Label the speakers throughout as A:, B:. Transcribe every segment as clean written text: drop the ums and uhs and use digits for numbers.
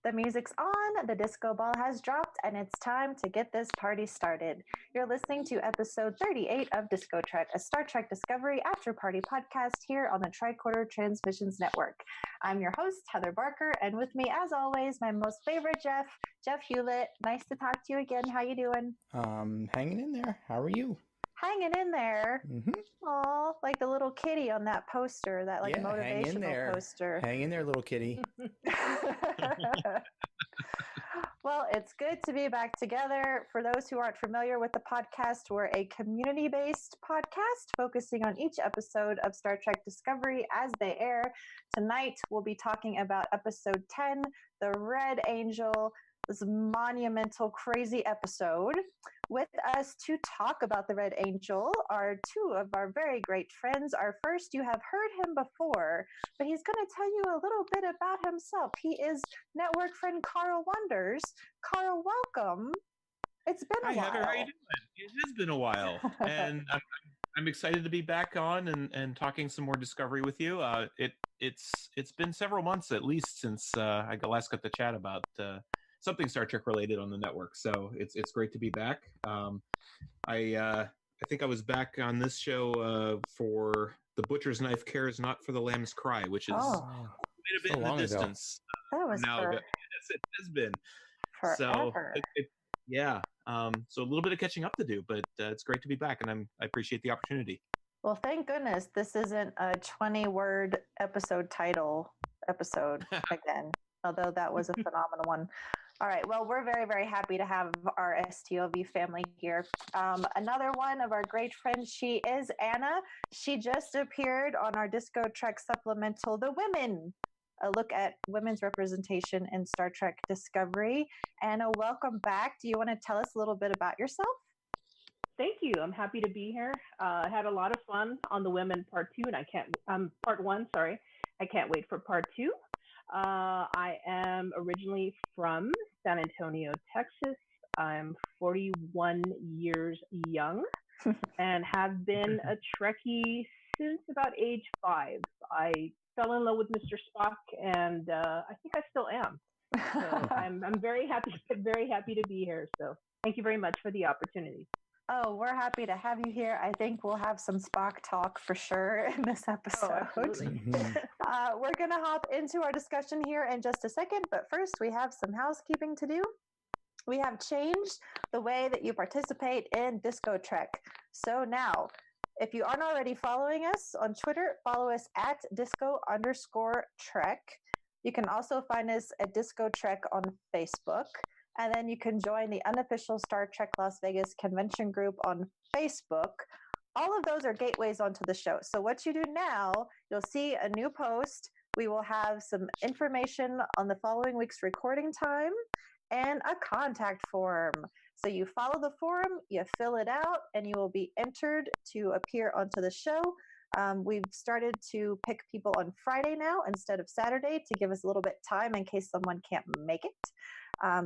A: The music's on, the disco ball has dropped, and it's time to get this party started. You're listening to episode 38 of DiscoTrek, a Star Trek Discovery after party podcast here on the Tricorder Transmissions Network. I'm your host, Heather Barker, and with me, as always, my most favorite Jeff Hewlett. Nice to talk to you again. How you doing?
B: Hanging in there. How are you?
A: Hanging in there. Aw, like the little kitty on that poster, that motivational poster.
B: Hang in there, little kitty.
A: Well, it's good to be back together. For those who aren't familiar with the podcast, we're a community-based podcast focusing on each episode of Star Trek Discovery as they air. Tonight, we'll be talking about episode 10, The Red Angel, this monumental, crazy episode. With us to talk about the Red Angel are two of our very great friends. Our first, you have heard him before, but he's going to tell you a little bit about himself. He is network friend Carl Wonders. Carl, welcome. It's been a while.
C: Hi, Heather. How you doing? It has been a while, and I'm excited to be back on and talking some more Discovery with you. It's been several months at least since I last got to chat about something Star Trek related on the network, so it's great to be back. I think I was back on this show for The Butcher's Knife Cares Not for the Lamb's Cry, which is a bit in the distance.
A: That was
C: now. Yes, it has been
A: forever.
C: So a little bit of catching up to do, but it's great to be back, and I appreciate the opportunity.
A: Well, thank goodness this isn't a 20-word episode title episode again, although that was a phenomenal one. All right. Well, we're very, very happy to have our STOV family here. Another one of our great friends, she is Anna. She just appeared on our DiscoTrek supplemental, The Women, a look at women's representation in Star Trek Discovery. Anna, welcome back. Do you want to tell us a little bit about yourself?
D: Thank you. I'm happy to be here. I had a lot of fun on The Women Part 2, and Part 1, sorry. I can't wait for Part 2. I am originally from San Antonio, Texas. I'm 41 years young and have been a Trekkie since about age 5. I fell in love with Mr. Spock, and I think I still am. So I'm very happy to be here. So thank you very much for the opportunity.
A: Oh, we're happy to have you here. I think we'll have some Spock talk for sure in this episode. We're going to hop into our discussion here in just a second, but first we have some housekeeping to do. We have changed the way that you participate in DiscoTrek. So now, if you aren't already following us on Twitter, follow us at disco_trek. You can also find us at DiscoTrek on Facebook. And then you can join the unofficial Star Trek Las Vegas convention group on Facebook. All of those are gateways onto the show. So what you do now, you'll see a new post. We will have some information on the following week's recording time and a contact form. So you follow the form, you fill it out, and you will be entered to appear onto the show. We've started to pick people on Friday now instead of Saturday to give us a little bit time in case someone can't make it.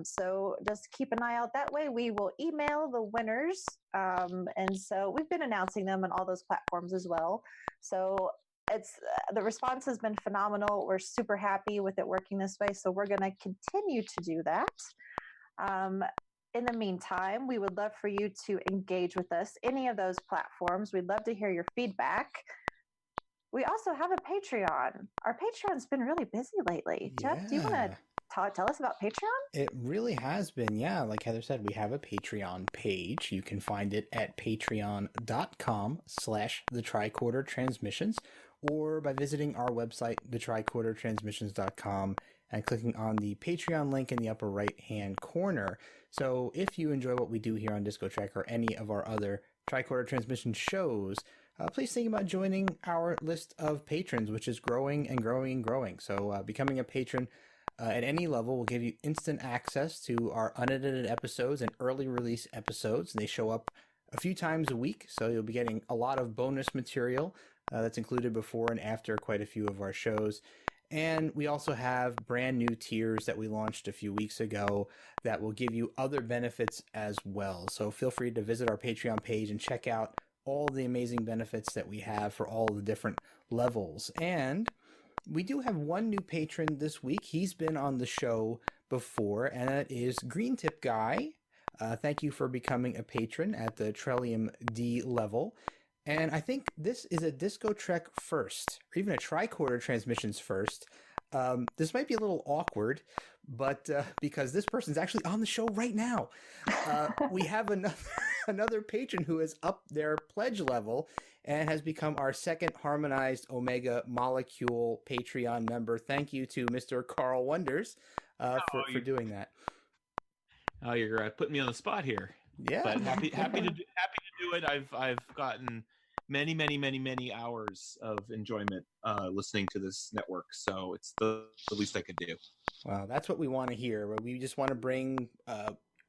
A: So just keep an eye out that way. We will email the winners. And so we've been announcing them on all those platforms as well. So the response has been phenomenal. We're super happy with it working this way. So we're going to continue to do that. In the meantime, we would love for you to engage with us, any of those platforms. We'd love to hear your feedback. We also have a Patreon. Our Patreon's been really busy lately.
B: Yeah.
A: Jeff, do you want to tell us about Patreon?
B: It really has been, yeah. Like Heather said, we have a Patreon page. You can find it at patreon.com/thetricordertransmissions or by visiting our website, thetricordertransmissions.com, and clicking on the Patreon link in the upper right-hand corner. So if you enjoy what we do here on DiscoTrek or any of our other Tricorder Transmission shows, please think about joining our list of patrons, which is growing and growing and growing. So becoming a patron at any level will give you instant access to our unedited episodes and early release episodes. They show up a few times a week, so you'll be getting a lot of bonus material that's included before and after quite a few of our shows. And we also have brand new tiers that we launched a few weeks ago that will give you other benefits as well. So feel free to visit our Patreon page and check out all the amazing benefits that we have for all the different levels. And we do have one new patron this week. He's been on the show before, and that is Green Tip Guy. Thank you for becoming a patron at the Trellium D level. And I think this is a DiscoTrek first, or even a tricorder transmissions first. This might be a little awkward, but because this person's actually on the show right now, we have another patron who has upped their pledge level and has become our second harmonized Omega Molecule Patreon member. Thank you to Mr. Carl Wonders for doing that.
C: Oh, you're putting me on the spot here.
B: Yeah,
C: but happy to do it. I've gotten many hours of enjoyment listening to this network, so it's the least I could do.
B: Well, that's what we want to hear. We just want to bring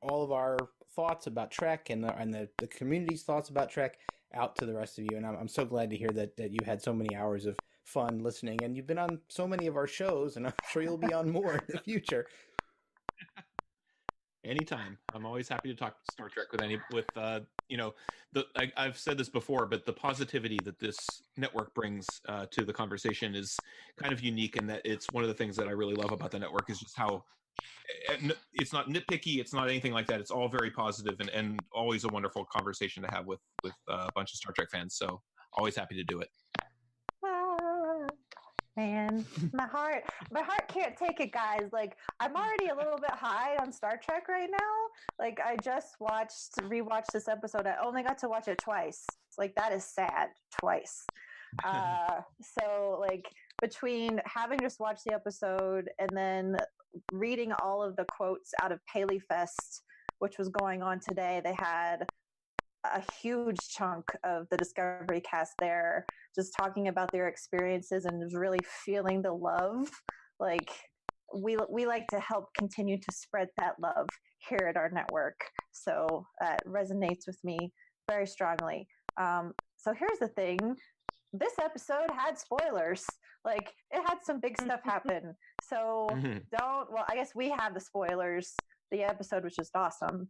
B: all of our thoughts about Trek and the community's thoughts about Trek out to the rest of you. And I'm so glad to hear that you had so many hours of fun listening, and you've been on so many of our shows, and I'm sure you'll be on more in the future.
C: Anytime. I'm always happy to talk Star Trek I've said this before, but the positivity that this network brings to the conversation is kind of unique, in that it's one of the things that I really love about the network is just how it's not nitpicky, it's not anything like that. It's all very positive and always a wonderful conversation to have with a bunch of Star Trek fans. So always happy to do it.
A: Man, my heart can't take it, guys. Like, I'm already a little bit high on Star Trek right now. Like, I just rewatched this episode. I only got to watch it twice. Like, that is sad. Twice. So, like, between having just watched the episode and then reading all of the quotes out of Paley Fest, which was going on today, they had a huge chunk of the Discovery cast there just talking about their experiences and really feeling the love. Like, we like to help continue to spread that love here at our network, so that resonates with me very strongly. So here's the thing, this episode had spoilers. Like, it had some big stuff happen, so I guess we have the spoilers. The episode was just awesome.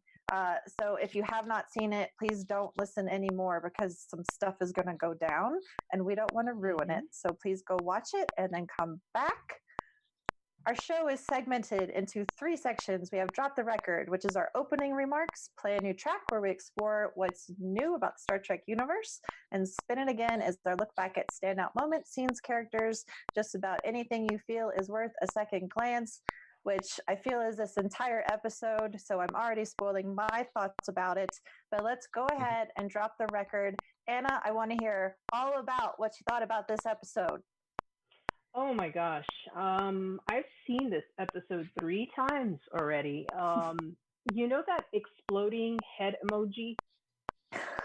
A: So if you have not seen it, please don't listen anymore, because some stuff is going to go down and we don't want to ruin it. So please go watch it and then come back. Our show is segmented into 3 sections. We have Drop the Record, which is our opening remarks, Play a New Track, where we explore what's new about the Star Trek universe, and Spin It Again is our look back at standout moments, scenes, characters, just about anything you feel is worth a second glance, which I feel is this entire episode, so I'm already spoiling my thoughts about it. But let's go ahead and drop the record. Anna, I want to hear all about what you thought about this episode.
D: Oh my gosh. I've seen this episode 3 times already. You know that exploding head emoji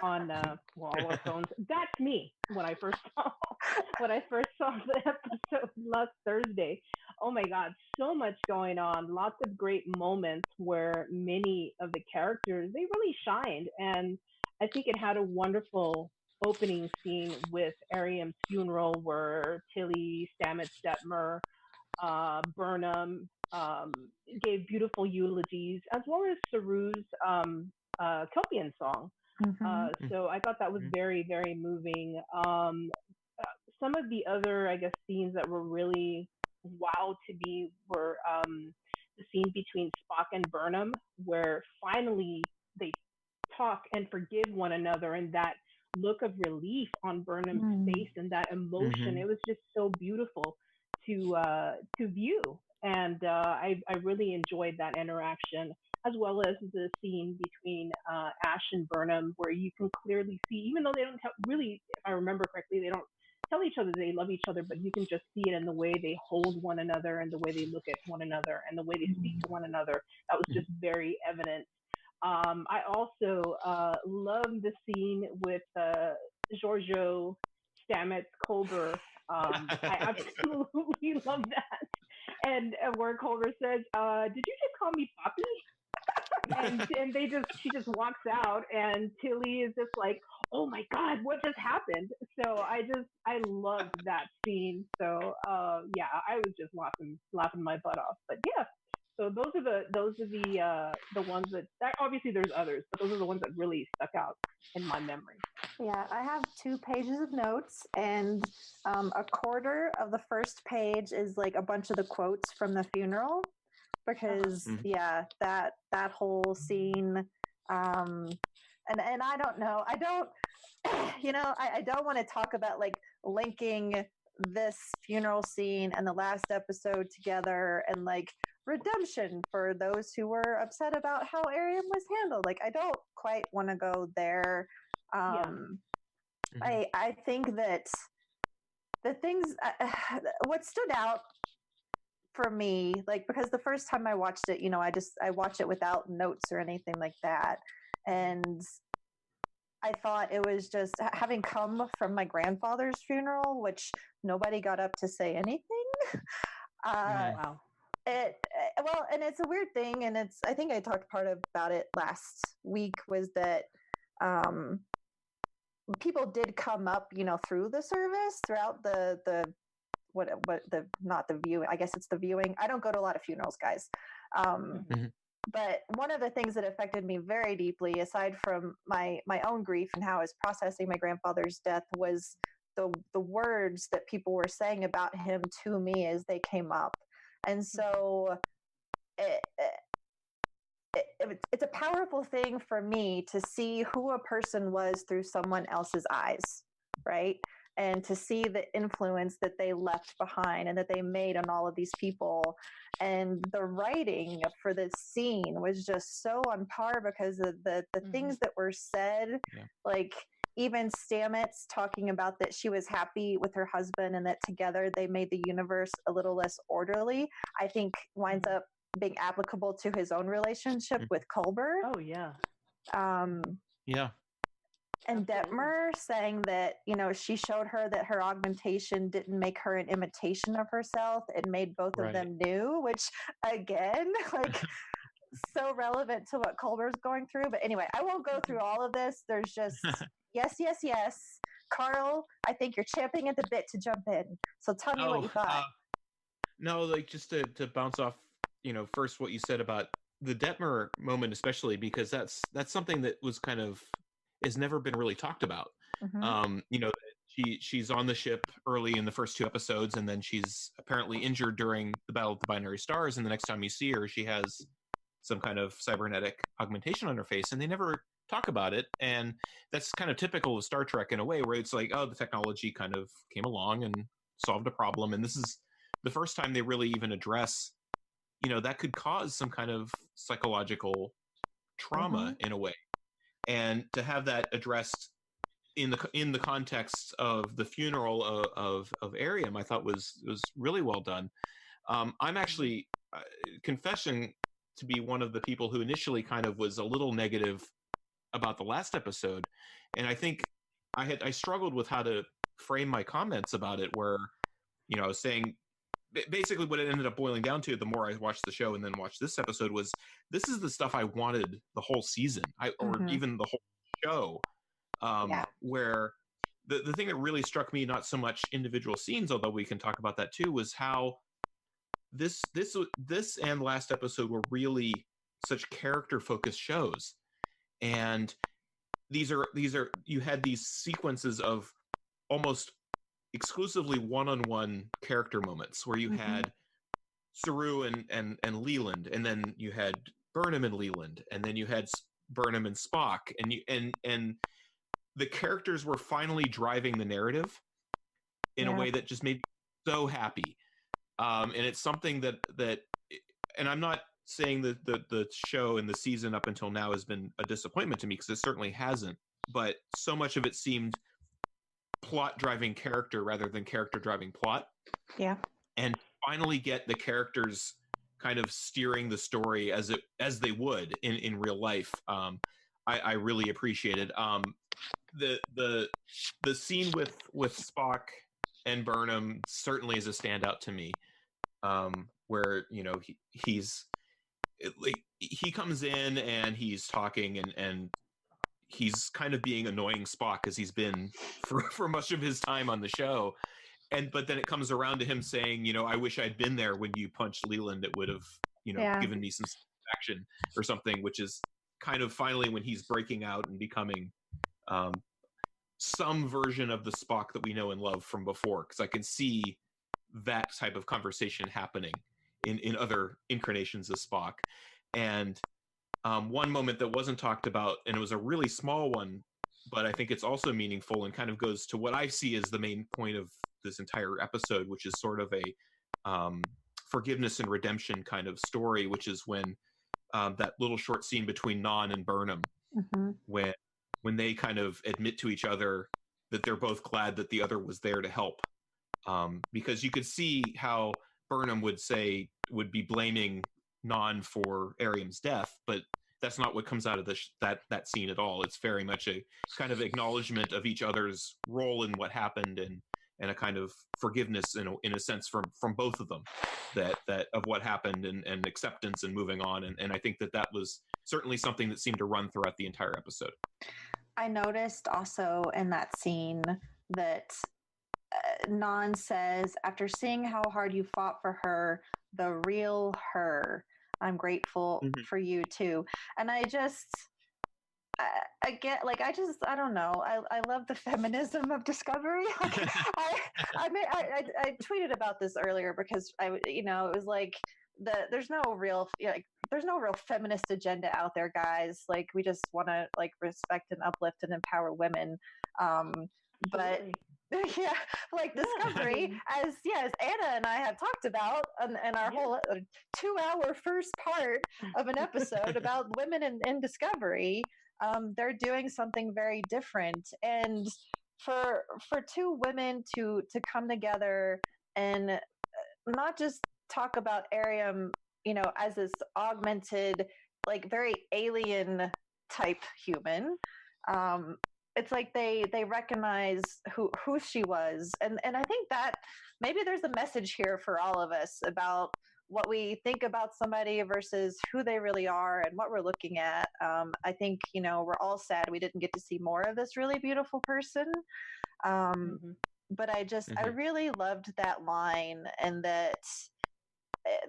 D: on all our phones? That's me when I first saw the episode last Thursday. Oh my God, so much going on. Lots of great moments where many of the characters, they really shined. And I think it had a wonderful opening scene with Ariam's funeral, where Tilly, Stamets, Detmer, Burnham gave beautiful eulogies, as well as Saru's Kelpian song. So I thought that was very, very moving. Some of the other, I guess, scenes that were really wow to me were the scene between Spock and Burnham, where finally they talk and forgive one another, and that look of relief on Burnham's face and that emotion. It was just so beautiful to view. And I really enjoyed that interaction, as well as the scene between Ash and Burnham, where you can clearly see, even though they don't really, if I remember correctly, they don't tell each other they love each other, but you can just see it in the way they hold one another and the way they look at one another and the way they speak to one another. That was just very evident. I also love the scene with Giorgio, Stamets, Culber. I absolutely love that. And where Culber says, "Did you just call me Poppy?" and she just walks out, and Tilly is just like, "Oh my God, what just happened?" So I loved that scene. So yeah, I was just laughing my butt off. But yeah, so those are the ones that obviously there's others, but those are the ones that really stuck out in my memory.
A: Yeah, I have 2 pages of notes, and a quarter of the first page is like a bunch of the quotes from the funeral. because that whole scene, and I don't know, I don't, I don't want to talk about like linking this funeral scene and the last episode together and like redemption for those who were upset about how Ariam was handled. Like, I don't quite want to go there. I think that the things, what stood out for me, like, because the first time I watched it, I watched it without notes or anything like that. And I thought it was just having come from my grandfather's funeral, which nobody got up to say anything.
D: Wow.
A: And it's a weird thing, and I think I talked about it last week, was that people did come up, through the service, throughout the not the viewing. I guess it's the viewing. I don't go to a lot of funerals, guys. But one of the things that affected me very deeply, aside from my own grief and how I was processing my grandfather's death, was the words that people were saying about him to me as they came up. And so it's a powerful thing for me to see who a person was through someone else's eyes, right? And to see the influence that they left behind and that they made on all of these people. And the writing for this scene was just so on par, because of the things that were said, like even Stamets talking about that she was happy with her husband and that together they made the universe a little less orderly, I think winds up being applicable to his own relationship with Culber.
D: Oh, yeah.
A: And Detmer saying that, she showed her that her augmentation didn't make her an imitation of herself. It made both of them new, which, again, like, so relevant to what Culber's going through. But anyway, I won't go through all of this. There's just, yes. Carl, I think you're champing at the bit to jump in. So tell me what you thought.
C: No, like, just to bounce off, first what you said about the Detmer moment, especially because that's something that was kind of has never been really talked about. She's on the ship early in the first 2 episodes, and then she's apparently injured during the Battle of the Binary Stars, and the next time you see her, she has some kind of cybernetic augmentation on her face, and they never talk about it. And that's kind of typical of Star Trek in a way, where it's like, oh, the technology kind of came along and solved a problem, and this is the first time they really even address, that could cause some kind of psychological trauma in a way. And to have that addressed in the context of the funeral of Ariam, I thought was really well done. I'm actually confessing to be one of the people who initially kind of was a little negative about the last episode, and I think I struggled with how to frame my comments about it, where I was saying basically what it ended up boiling down to, the more I watched the show and then watched this episode, was this is the stuff I wanted the whole season, or even the whole show, where the thing that really struck me, not so much individual scenes, although we can talk about that too, was how this and last episode were really such character focused shows. And these are you had these sequences of almost exclusively one-on-one character moments, where you had Saru and Leland, and then you had Burnham and Leland, and then you had Burnham and Spock, and the characters were finally driving the narrative in a way that just made me so happy. And it's something that and I'm not saying that the show and the season up until now has been a disappointment to me, because it certainly hasn't, but so much of it seemed plot driving character rather than character driving plot. And finally get the characters kind of steering the story as they would in real life. I really appreciated the scene with Spock and Burnham certainly is a standout to me, where he comes in and he's talking and he's kind of being annoying Spock, as he's been for much of his time on the show. But then it comes around to him saying, I wish I'd been there when you punched Leland. It would have, given me some satisfaction or something, which is kind of finally when he's breaking out and becoming some version of the Spock that we know and love from before. Because I can see that type of conversation happening in other incarnations of Spock. And one moment that wasn't talked about, and it was a really small one, but I think it's also meaningful and kind of goes to what I see as the main point of this entire episode, which is sort of a forgiveness and redemption kind of story, which is when that little short scene between Non and Burnham, when they kind of admit to each other that they're both glad that the other was there to help. Because you could see how Burnham would be blaming Non for Ariam's death, but that's not what comes out of that scene at all. It's very much a kind of acknowledgement of each other's role in what happened, and a kind of forgiveness in a sense from both of them, that of what happened, and acceptance and moving on. And I think that was certainly something that seemed to run throughout the entire episode.
A: I noticed also in that scene that Non says, after seeing how hard you fought for her, the real her, I'm grateful for you too. And I get, like, I don't know. I love the feminism of Discovery. I tweeted about this earlier because it was like there's no real feminist agenda out there, guys. Like, we just want to like respect and uplift and empower women. But yeah, like Discovery, as Anna and I have talked about in our whole 2-hour first part of an episode about women in Discovery, they're doing something very different. And for two women to come together and not just talk about Ariam, as this augmented, like very alien type human. It's like they recognize who she was, and I think that maybe there's a message here for all of us about what we think about somebody versus who they really are and what we're looking at. I think we're all sad we didn't get to see more of this really beautiful person. But I really loved that line, and that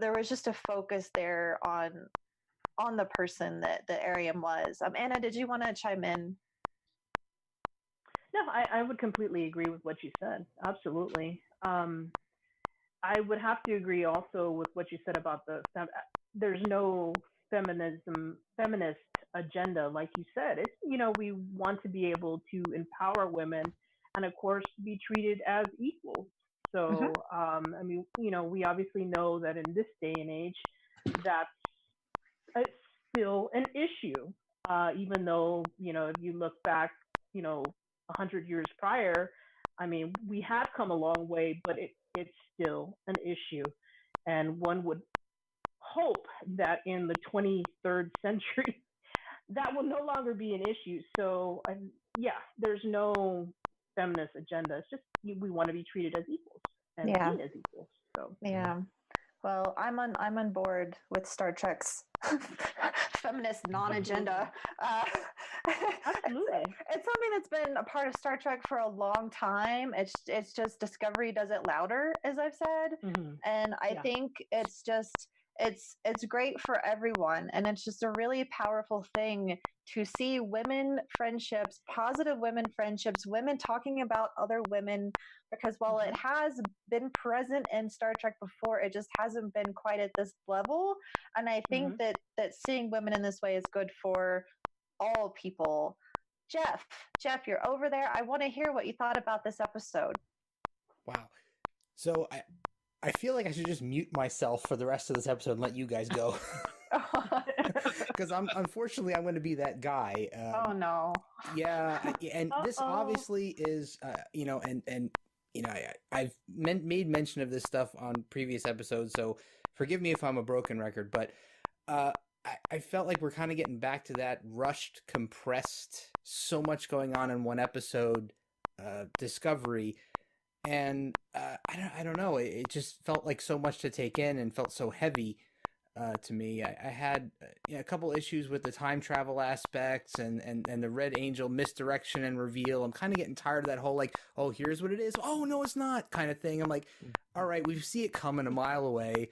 A: there was just a focus there on the person that Ariam was. Anna, did you want to chime in?
D: No, I would completely agree with what you said. Absolutely. I would have to agree also with what you said about there's no feminist agenda, like you said. It's, we want to be able to empower women and, of course, be treated as equals. So, I mean, we obviously know that in this day and age, that's still an issue, even though, if you look back, 100 years prior, I mean, we have come a long way, but it's still an issue. And one would hope that in the 23rd century, that will no longer be an issue. So, there's no feminist agenda. It's just we want to be treated as equals and seen as equals. So
A: well, I'm on board with Star Trek's feminist non-agenda.
D: Absolutely,
A: it's something that's been a part of Star Trek for a long time. It's just Discovery does it louder, as I've said, and I think it's just it's great for everyone, and it's just a really powerful thing to see women friendships, positive women friendships, women talking about other women, because while it has been present in Star Trek before, it just hasn't been quite at this level. And I think that seeing women in this way is good for all people. Jeff, you're over there. I want to hear what you thought about this episode.
B: Wow. So I feel like I should just mute myself for the rest of this episode and let you guys go. Because unfortunately I'm going to be that guy.
A: Oh no.
B: Yeah, and this obviously is, I've made mention of this stuff on previous episodes, so forgive me if I'm a broken record, but I felt like we're kind of getting back to that rushed, compressed, so much going on in one episode, Discovery. And I don't know. It just felt like so much to take in and felt so heavy to me. I had a couple issues with the time travel aspects and the Red Angel misdirection and reveal. I'm kind of getting tired of that whole like, oh, here's what it is. Oh, no, it's not kind of thing. I'm like, all right, we see it coming a mile away.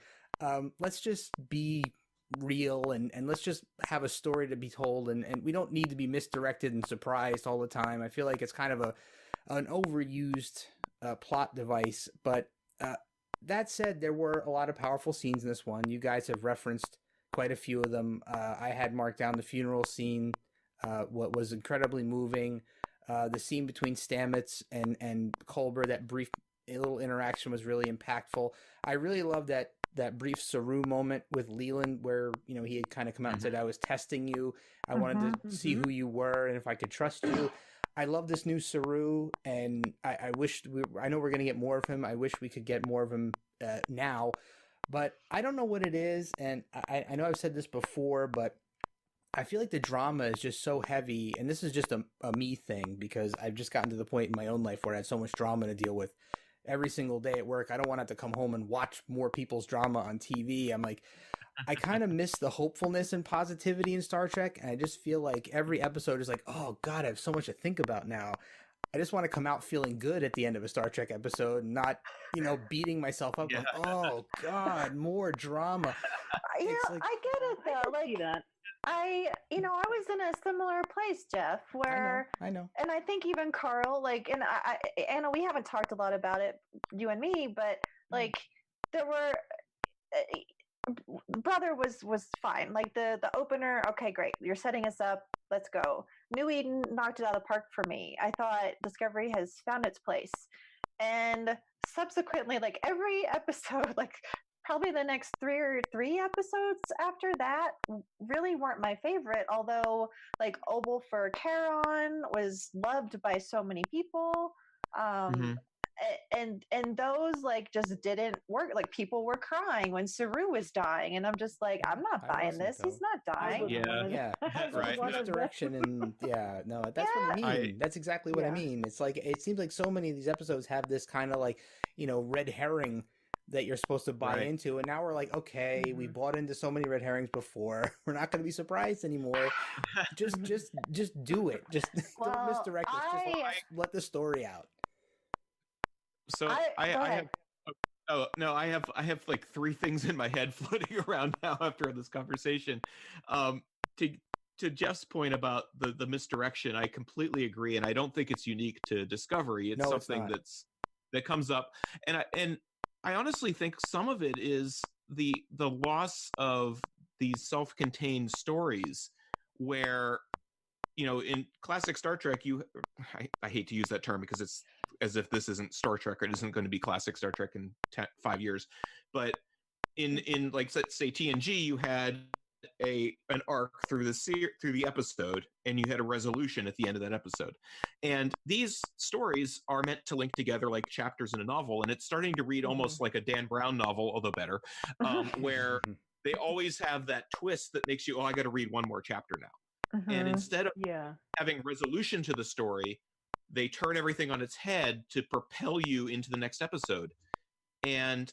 B: Let's just be real and let's just have a story to be told. And we don't need to be misdirected and surprised all the time. I feel like it's kind of an overused plot device, but that said, there were a lot of powerful scenes in this one. You guys have referenced quite a few of them. I had marked down the funeral scene, what was incredibly moving. The scene between Stamets and Culber, that brief little interaction was really impactful. I really love that brief Saru moment with Leland where, he had kind of come out and said, I was testing you. I wanted to see who you were and if I could trust you. I love this new Saru, and I wish I know we're going to get more of him. I wish we could get more of him now, but I don't know what it is. And I know I've said this before, but I feel like the drama is just so heavy, and this is just a me thing because I've just gotten to the point in my own life where I had so much drama to deal with every single day at work. I don't want to have to come home and watch more people's drama on TV. I'm like, I kind of miss the hopefulness and positivity in Star Trek, and I just feel like every episode is like, oh God, I have so much to think about now. I just want to come out feeling good at the end of a Star Trek episode, and not, beating myself up like, oh God, more drama.
A: Yeah, like, I get it though. Like that. I was in a similar place, Jeff, where
B: I know.
A: And I think even Carl, like, and Anna, we haven't talked a lot about it, you and me, but like there were Brother was fine. Like the opener, okay, great. You're setting us up. Let's go. New Eden knocked it out of the park for me. I thought Discovery has found its place. And subsequently, like every episode, like probably the next three episodes after that really weren't my favorite, although like Obel for Charon was loved by so many people. And those like just didn't work. Like people were crying when Saru was dying, and I'm just like, I'm not buying this. He's not dying.
B: Yeah, right. Misdirection and no, that's what I mean. That's exactly what I mean. It's like it seems like so many of these episodes have this kind of like red herring that you're supposed to buy into, and now we're like, okay, we bought into so many red herrings before. We're not going to be surprised anymore. just do it. Just don't misdirect us. Just let the story out.
C: So I have like three things in my head floating around now after this conversation. To Jeff's point about the misdirection, I completely agree, and I don't think it's unique to Discovery. It's something that comes up, and I honestly think some of it is the loss of these self-contained stories where, in classic Star Trek, I hate to use that term because it's as if this isn't Star Trek or it isn't going to be classic Star Trek in 5 years. But in like, say TNG, you had an arc through the episode, and you had a resolution at the end of that episode. And these stories are meant to link together like chapters in a novel, and it's starting to read almost like a Dan Brown novel, although better, where they always have that twist that makes you, I got to read one more chapter now. And instead of having resolution to the story, they turn everything on its head to propel you into the next episode. And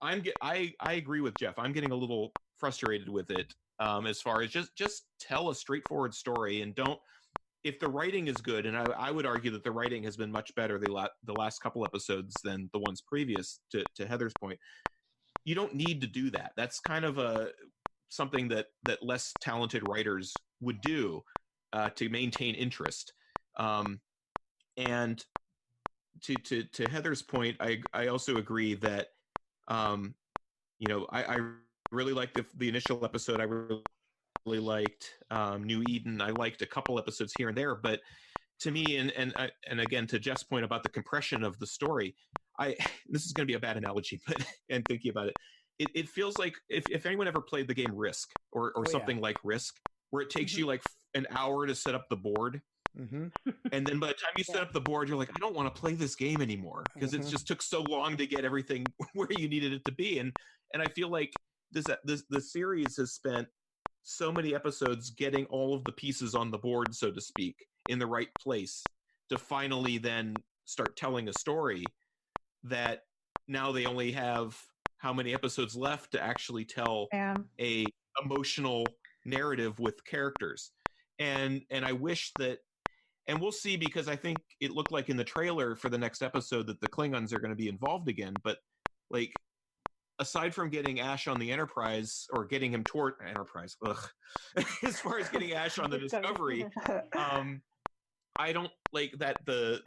C: I agree with Jeff. I'm getting a little frustrated with it, as far as just tell a straightforward story, and don't, if the writing is good, and I would argue that the writing has been much better the last couple episodes than the ones previous, to Heather's point, you don't need to do that. That's kind of something that less talented writers would do to maintain interest. And to Heather's point, I also agree that I really liked the initial episode. I really liked New Eden. I liked a couple episodes here and there, but to me, and again to Jeff's point about the compression of the story, this is going to be a bad analogy, but and thinking about it feels like if anyone ever played the game Risk or something like Risk, where it takes you like an hour to set up the board. And then by the time you set up the board, you're like, I don't want to play this game anymore because it just took so long to get everything where you needed it to be. And I feel like the series has spent so many episodes getting all of the pieces on the board, so to speak, in the right place to finally then start telling a story, that now they only have how many episodes left to actually tell a emotional narrative with characters. And I wish that, and we'll see, because I think it looked like in the trailer for the next episode that the Klingons are going to be involved again. But like, aside from getting Ash on the Enterprise, or getting him toward Enterprise, as far as getting Ash on the Discovery, I don't like that. The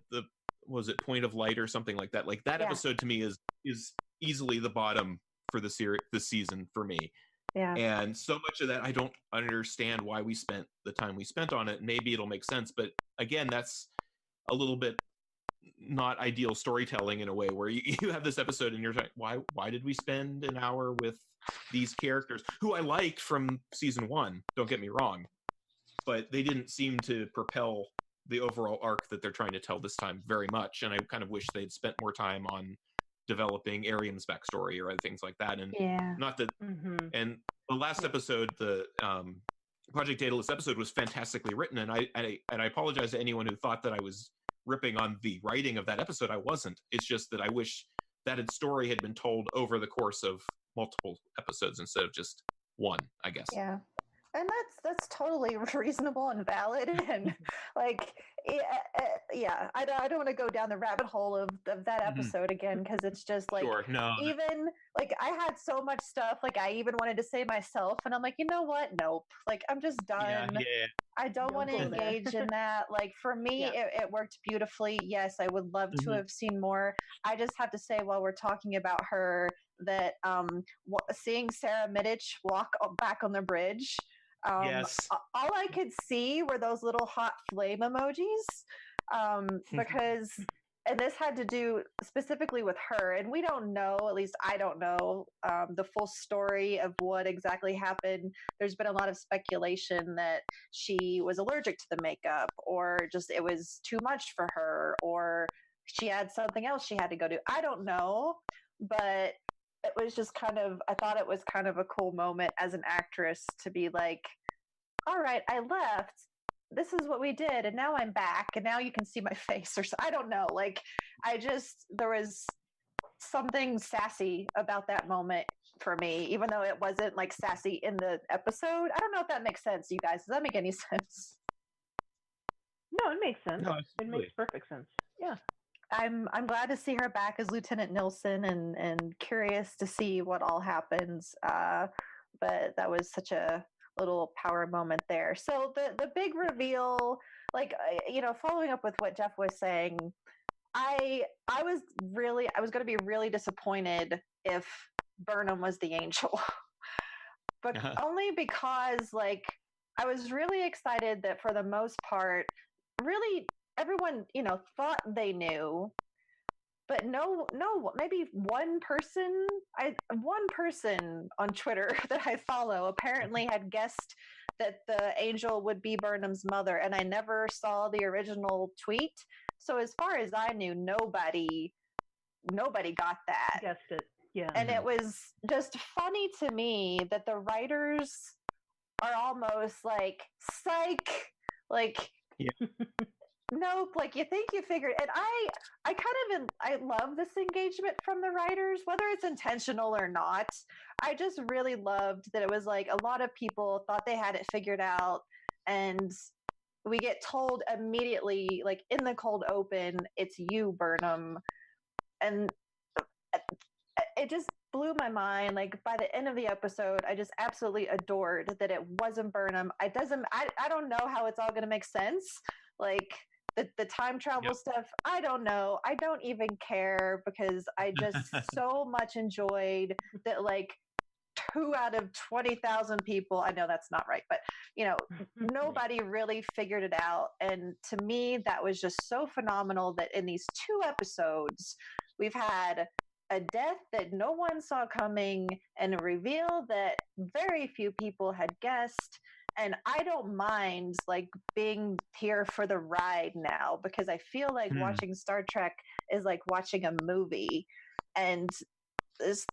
C: was it Point of Light or something like that? Like that episode to me is easily the bottom for the season for me.
A: Yeah.
C: And so much of that, I don't understand why we spent the time we spent on it. Maybe it'll make sense, but again, that's a little bit not ideal storytelling in a way, where you have this episode and you're like, why did we spend an hour with these characters who I liked from season 1? Don't get me wrong, but they didn't seem to propel the overall arc that they're trying to tell this time very much. And I kind of wish they'd spent more time on developing Ariam's backstory or other things like that. And not that. And the last episode, the Project Daedalus episode, was fantastically written, and I apologize to anyone who thought that I was ripping on the writing of that episode. I wasn't. It's just that I wish that story had been told over the course of multiple episodes instead of just one, I guess.
A: Yeah. And that's totally reasonable and valid, and like, yeah, I don't want to go down the rabbit hole of that episode again, because it's just like,
C: Sure, no.
A: Even like I had so much stuff, like I even wanted to say myself, and I'm like, you know what? Nope. Like I'm just done.
C: Yeah.
A: I don't want to engage in that. Like for me, it worked beautifully. Yes, I would love to have seen more. I just have to say, while we're talking about her, that seeing Sarah Middich walk back on the bridge.
C: Yes.
A: All I could see were those little hot flame emojis, because, and this had to do specifically with her, and we don't know, at least I don't know, the full story of what exactly happened. There's been a lot of speculation that she was allergic to the makeup, or just it was too much for her, or she had something else she had to go do. I don't know, but it was just I thought it was kind of a cool moment as an actress to be like, all right, I left. This is what we did. And now I'm back. And now you can see my face, or so. I don't know. Like, there was something sassy about that moment for me, even though it wasn't like sassy in the episode. I don't know if that makes sense, you guys. Does that make any sense?
D: No, it makes sense.
C: No,
D: it makes perfect sense. Yeah.
A: I'm glad to see her back as Lieutenant Nilsson, and curious to see what all happens. But that was such a little power moment there. So the big reveal, like, following up with what Jeff was saying, I was going to be really disappointed if Burnham was the angel, but only because, like, I was really excited that for the most part, really everyone, thought they knew, but no, maybe one person on Twitter that I follow apparently had guessed that the angel would be Burnham's mother, and I never saw the original tweet. So as far as I knew, nobody got that.
D: Guessed it. Yeah.
A: And it was just funny to me that the writers are almost like, psych, like, nope, like, you think you figured. And I love this engagement from the writers, whether it's intentional or not. I just really loved that it was like a lot of people thought they had it figured out, and we get told immediately, like in the cold open, it's you, Burnham. And it just blew my mind. Like by the end of the episode, I just absolutely adored that it wasn't Burnham. I don't know how it's all going to make sense. Like the time travel stuff, I don't know. I don't even care, because I just so much enjoyed that, like, 2 out of 20,000 people, I know that's not right, but nobody really figured it out. And to me, that was just so phenomenal that in these 2 episodes, we've had a death that no one saw coming, and a reveal that very few people had guessed. And I don't mind, like, being here for the ride now, because I feel like watching Star Trek is like watching a movie. And this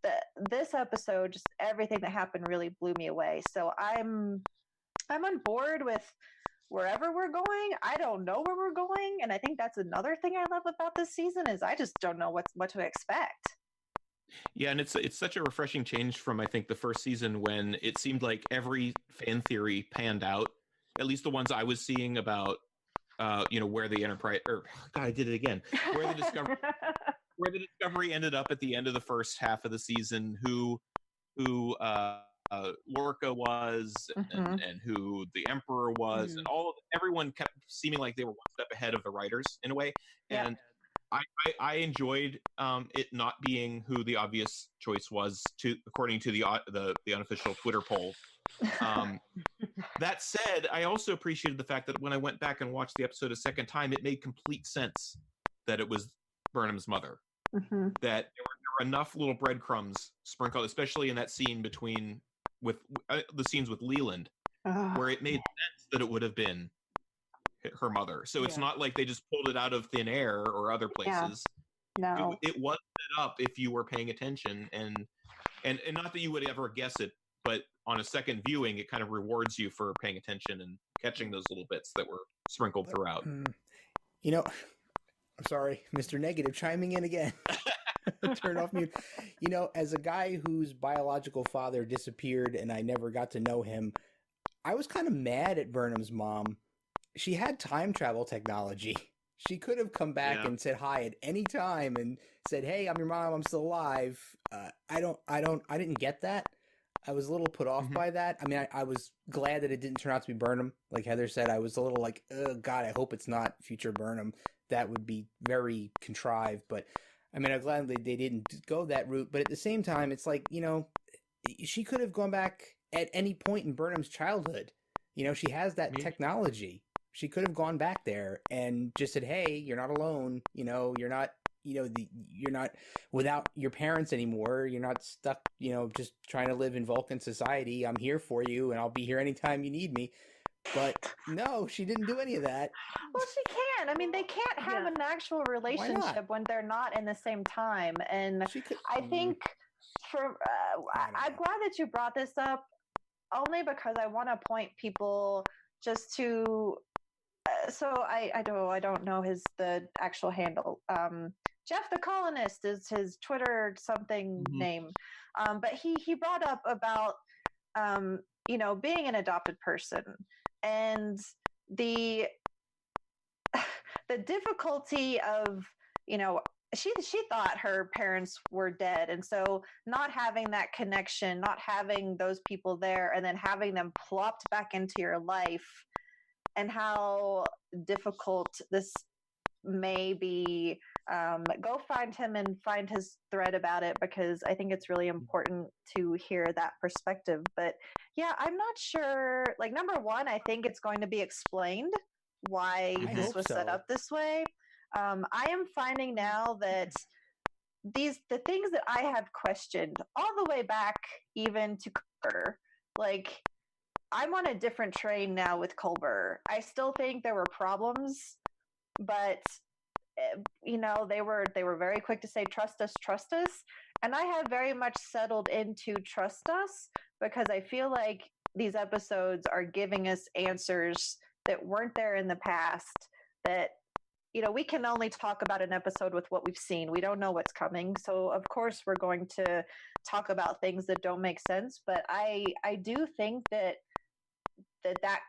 A: episode, just everything that happened really blew me away. So I'm on board with wherever we're going. I don't know where we're going, and I think that's another thing I love about this season, is I just don't know what to expect.
C: Yeah, and it's such a refreshing change from, I think, the first season, when it seemed like every fan theory panned out, at least the ones I was seeing about where the Enterprise, or God, I did it again, where the Discovery ended up at the end of the first half of the season, who Lorca was, and who the Emperor was, and everyone kept seeming like they were one step ahead of the writers in a way. And I enjoyed it not being who the obvious choice was, according to the unofficial Twitter poll. That said, I also appreciated the fact that when I went back and watched the episode a second time, it made complete sense that it was Burnham's mother.
A: Mm-hmm.
C: That there were enough little breadcrumbs sprinkled, especially in that scene with the scenes with Leland, where it made sense that it would have been her mother. So it's not like they just pulled it out of thin air or other places.
A: Yeah. No,
C: it was set up if you were paying attention, and not that you would ever guess it, but on a second viewing, it kind of rewards you for paying attention and catching those little bits that were sprinkled throughout.
B: You know, I'm sorry, Mr. Negative chiming in again. Turn off mute. You know, as a guy whose biological father disappeared and I never got to know him, I was kind of mad at Burnham's mom. She had time travel technology. She could have come back and said hi at any time and said, "Hey, I'm your mom. I'm still alive." I didn't get that. I was a little put off by that. I mean, I was glad that it didn't turn out to be Burnham. Like Heather said, I was a little like, oh, God, I hope it's not future Burnham. That would be very contrived. But I mean, I'm glad they didn't go that route. But at the same time, it's like, you know, she could have gone back at any point in Burnham's childhood. You know, she has that technology. She could have gone back there and just said, "Hey, you're not alone. You know, you're not without your parents anymore. You're not stuck, you know, just trying to live in Vulcan society. I'm here for you and I'll be here anytime you need me." But no, she didn't do any of that.
A: Well, she can't. I mean, they can't have an actual relationship when they're not in the same time. And I think I'm glad that you brought this up, only because I want to point people just to so I don't know the actual handle. Jeff the Colonist is his Twitter something name, but he brought up about you know, being an adopted person and the difficulty of, you know, she thought her parents were dead, and so not having that connection, not having those people there, and then having them plopped back into your life, and how difficult this may be. Go find him and find his thread about it, because I think it's really important to hear that perspective. But yeah, I'm not sure. Like, number one, I think it's going to be explained why this was set up this way. I am finding now that the things that I have questioned all the way back even to Culber, like, I'm on a different train now with Culber. I still think there were problems, but you know, they were very quick to say, trust us, and I have very much settled into trust us, because I feel like these episodes are giving us answers that weren't there in the past, that, you know, we can only talk about an episode with what we've seen. We don't know what's coming, so of course we're going to talk about things that don't make sense. But I do think that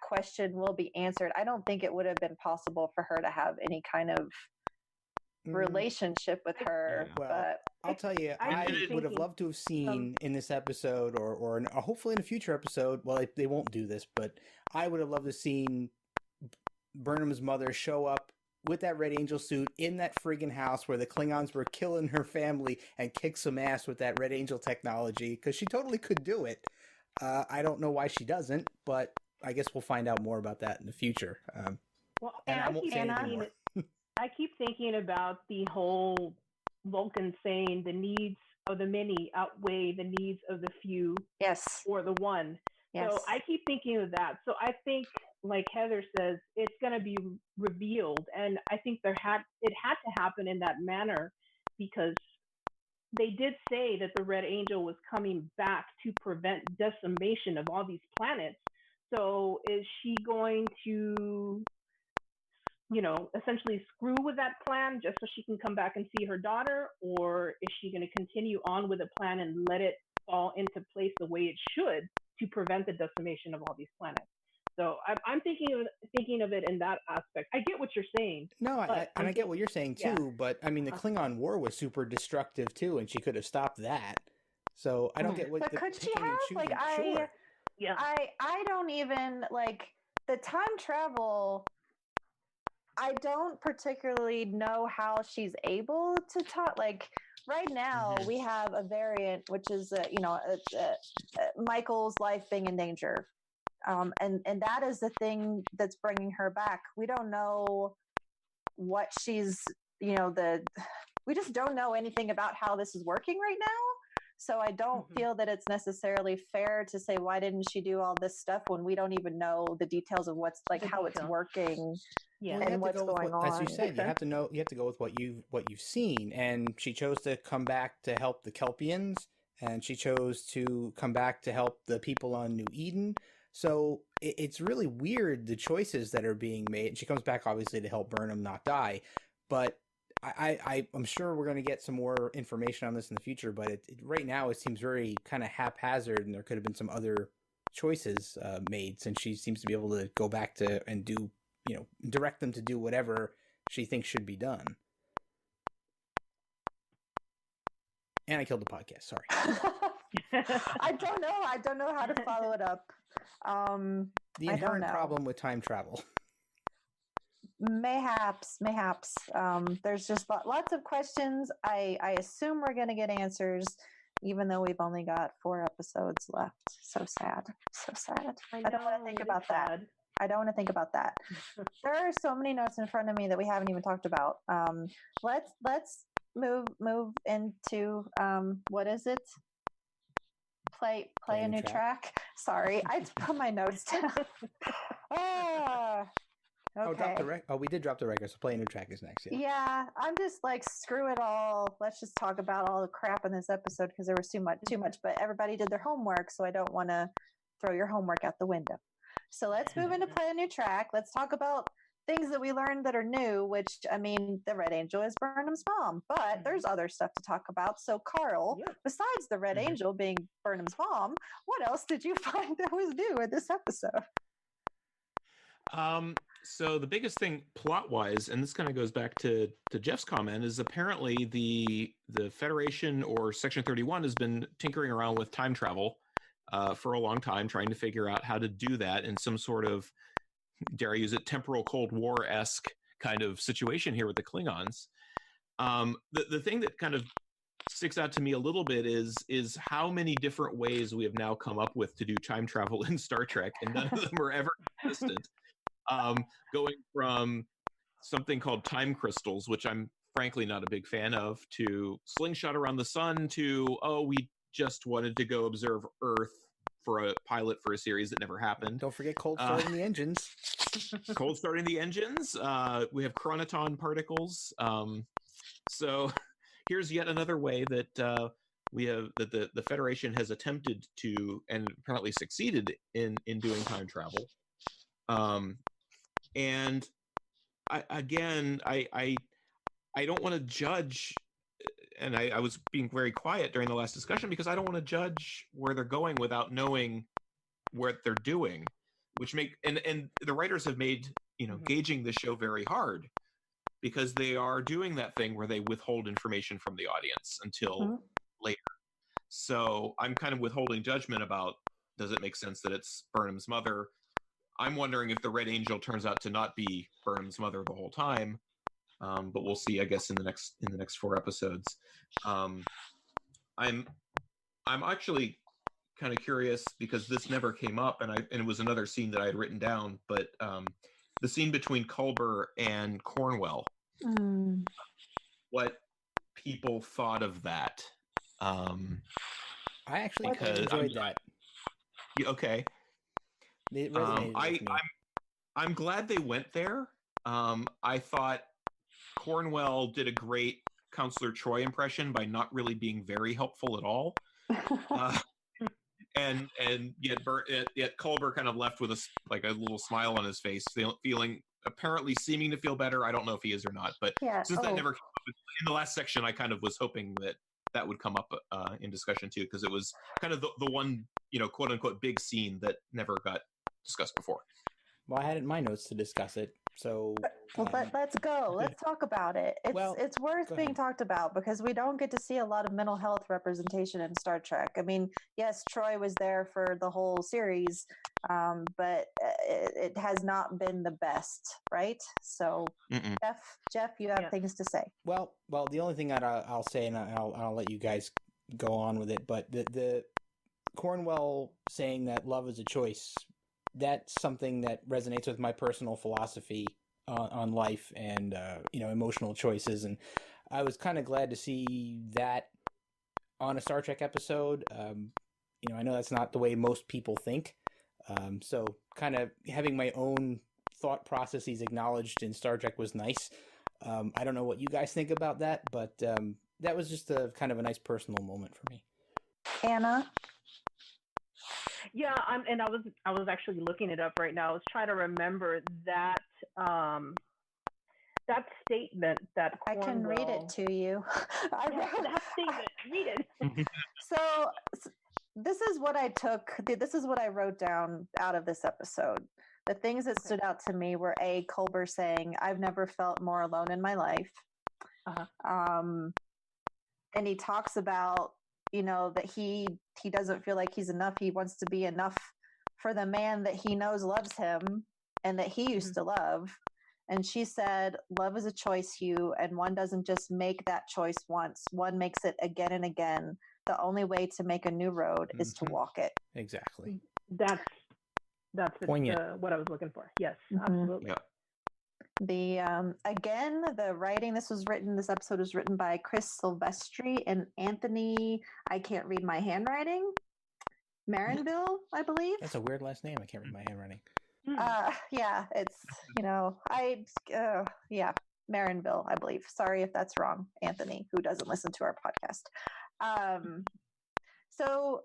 A: question will be answered. I don't think it would have been possible for her to have any kind of relationship with her.
B: Well,
A: but
B: I'll tell you, I would have loved to have seen in this episode, or hopefully in a future episode. Well, they won't do this, but I would have loved to have seen Burnham's mother show up with that Red Angel suit in that friggin' house where the Klingons were killing her family, and kick some ass with that Red Angel technology, because she totally could do it. I don't know why she doesn't, but I guess we'll find out more about that in the future.
D: Well,
B: and I won't say anything more.
D: I keep thinking about the whole Vulcan saying the needs of the many outweigh the needs of the few.
A: Yes.
D: Or the one.
A: Yes.
D: So I keep thinking of that. So I think, like Heather says, it's going to be revealed. And I think it had to happen in that manner, because they did say that the Red Angel was coming back to prevent decimation of all these planets. So is she going to, you know, essentially screw with that plan just so she can come back and see her daughter? Or is she going to continue on with the plan and let it fall into place the way it should to prevent the decimation of all these planets? So I'm thinking of it in that aspect. I get what you're saying.
B: No, I get what you're saying too. Yeah. But I mean, the Klingon War was super destructive too, and she could have stopped that. So I don't get what.
A: But could she have? Like, I don't even like the time travel. I don't particularly know how she's able to talk. Like right now, we have a variant, which is Michael's life being in danger, and that is the thing that's bringing her back. We don't know what she's, we just don't know anything about how this is working right now. So I don't feel that it's necessarily fair to say, why didn't she do all this stuff when we don't even know the details of what's like how it's working and what's going on.
B: As you said, you have to go with what you've seen. And she chose to come back to help the Kelpians, and she chose to come back to help the people on New Eden. So it's really weird, the choices that are being made. And she comes back obviously to help Burnham not die, but I'm sure we're going to get some more information on this in the future, but right now it seems very kind of haphazard, and there could have been some other choices made, since she seems to be able to go back to and do, direct them to do whatever she thinks should be done. And I killed the podcast. Sorry.
A: I don't know how to follow it up.
B: The inherent problem with time travel.
A: Mayhaps. There's just lots of questions. I assume we're going to get answers, even though we've only got 4 episodes left. So sad. I don't want to think about that. There are so many notes in front of me that we haven't even talked about. Let's move into what is it? Play a new track. Sorry, I put my notes down. Okay.
B: We did drop the record, so play a new track is next.
A: Yeah, I'm just like, screw it all. Let's just talk about all the crap in this episode because there was too much. But everybody did their homework, so I don't want to throw your homework out the window. So let's move into play a new track. Let's talk about things that we learned that are new, which, I mean, the Red Angel is Burnham's mom, but there's other stuff to talk about. So Carl, besides the Red Angel being Burnham's mom, what else did you find that was new in this episode?
C: So the biggest thing plot-wise, and this kind of goes back to Jeff's comment, is apparently the Federation or Section 31 has been tinkering around with time travel for a long time, trying to figure out how to do that in some sort of, dare I use it, temporal Cold War-esque kind of situation here with the Klingons. The thing that kind of sticks out to me a little bit is how many different ways we have now come up with to do time travel in Star Trek, and none of them are ever consistent. Going from something called time crystals, which I'm frankly not a big fan of, to slingshot around the sun, to, we just wanted to go observe Earth for a pilot for a series that never happened.
B: Don't forget cold starting the engines.
C: Cold starting the engines. We have chronoton particles. So here's yet another way that we have that the Federation has attempted to, and apparently succeeded in doing time travel. And I don't want to judge, and I was being very quiet during the last discussion because I don't want to judge where they're going without knowing what they're doing, which and the writers have made, gauging the show very hard, because they are doing that thing where they withhold information from the audience until later. So I'm kind of withholding judgment about, does it make sense that it's Burnham's mother? I'm wondering if the Red Angel turns out to not be Burnham's mother the whole time, but we'll see, I guess, in the next 4 episodes. I'm actually kind of curious because this never came up, and it was another scene that I had written down, but the scene between Culber and Cornwell. What people thought of that?
B: I actually enjoyed that.
C: Okay.
B: It resonated with me.
C: I'm glad they went there. I thought Cornwell did a great Counselor Troy impression by not really being very helpful at all. And yet Culber kind of left with a little smile on his face, seeming to feel better. I don't know if he is or not, but since that never came up in the last section, I kind of was hoping that would come up in discussion too, because it was kind of the one, quote unquote big scene that never got discussed before.
B: Well, I had it in my notes to discuss it. So
A: Well, let's go. Let's talk about it. It's worth being talked about because we don't get to see a lot of mental health representation in Star Trek. I mean, yes, Troy was there for the whole series, but it has not been the best, right? So, Jeff, you have things to say.
B: Well, the only thing I'll say, and I'll let you guys go on with it, but the Cornwell saying that love is a choice, that's something that resonates with my personal philosophy on life and emotional choices, and I was kind of glad to see that on a Star Trek episode. I know that's not the way most people think, so kind of having my own thought processes acknowledged in Star Trek was nice. I don't know what you guys think about that, but that was just a kind of a nice personal moment for me.
A: Anna?
D: Yeah, I was actually looking it up right now. I was trying to remember that that statement that Cornwell...
A: I can read it to you.
D: That statement. Read it.
A: So this is what I wrote down out of this episode. The things that stood out to me were Culber saying, "I've never felt more alone in my life." And he talks about, that he doesn't feel like he's enough. He wants to be enough for the man that he knows loves him and that he used to love. And she said, "Love is a choice, Hugh, and one doesn't just make that choice once. One makes it again and again. The only way to make a new road is to walk it."
B: Exactly.
D: That's what I was looking for. Yes, absolutely.
C: Yeah.
A: The writing, this episode was written by Chris Silvestri and Anthony, I can't read my handwriting, Marinville, I believe.
B: That's a weird last name. I can't read my handwriting.
A: It's, Marinville, I believe. Sorry if that's wrong, Anthony, who doesn't listen to our podcast. So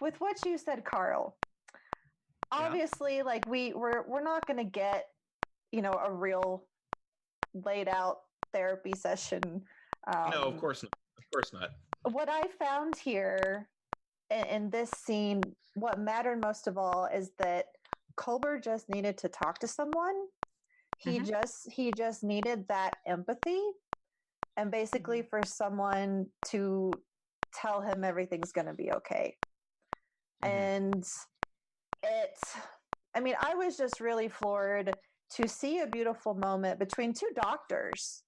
A: with what you said, Carl, obviously, we're not going to get, a real laid out therapy session.
C: No, of course not. Of course not.
A: What I found here in this scene, what mattered most of all is that Culber just needed to talk to someone. He just needed that empathy and basically for someone to tell him everything's going to be okay. And I was just really floored to see a beautiful moment between two doctors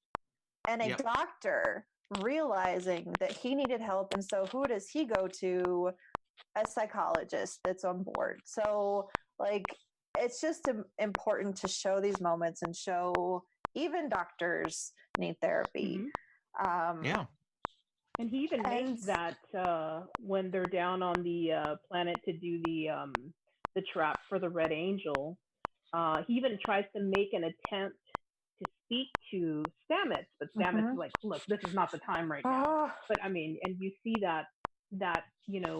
A: and a doctor realizing that he needed help. And so who does he go to? A psychologist that's on board. So it's just important to show these moments and show even doctors need therapy.
D: And he even makes that when they're down on the planet to do the trap for the Red Angel, he even tries to make an attempt to speak to Stamets, but Stamets is like, "Look, this is not the time right now." But and you see that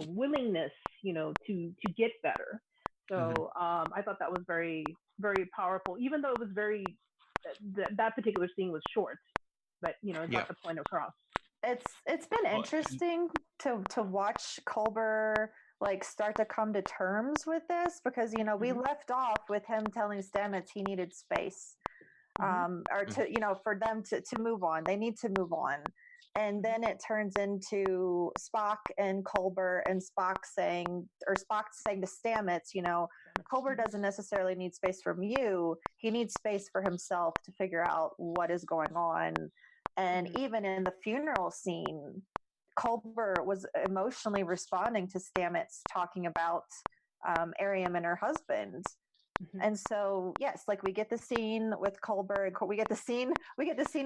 D: willingness, to get better. So I thought that was very, very powerful, even though it was very that particular scene was short, but it got the point across.
A: It's been interesting to watch Culber start to come to terms with this because we left off with him telling Stamets he needed space, or to for them to move on. They need to move on, and then it turns into Spock and Culber, and Spock saying to Stamets, Culber doesn't necessarily need space from you. He needs space for himself to figure out what is going on. And even in the funeral scene, Culber was emotionally responding to Stamets talking about Ariam and her husband. And so, yes, we get the scene with Culber, and we get the scene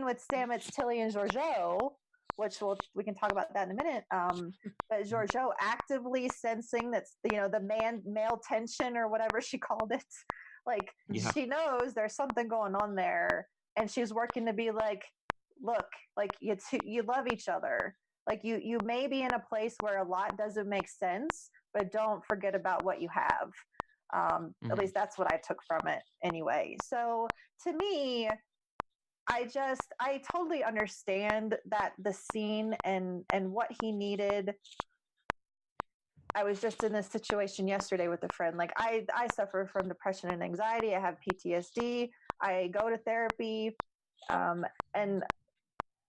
A: with Stamets, Tilly, and Georgiou, which we can talk about that in a minute. But Georgiou actively sensing that's the male tension or whatever she called it. She knows there's something going on there, and she's working to be look, you love each other. You may be in a place where a lot doesn't make sense, but don't forget about what you have. At least that's what I took from it anyway. So to me, I totally understand that the scene and what he needed I was just in this situation yesterday with a friend. Like I suffer from depression and anxiety. I have PTSD. I go to therapy. And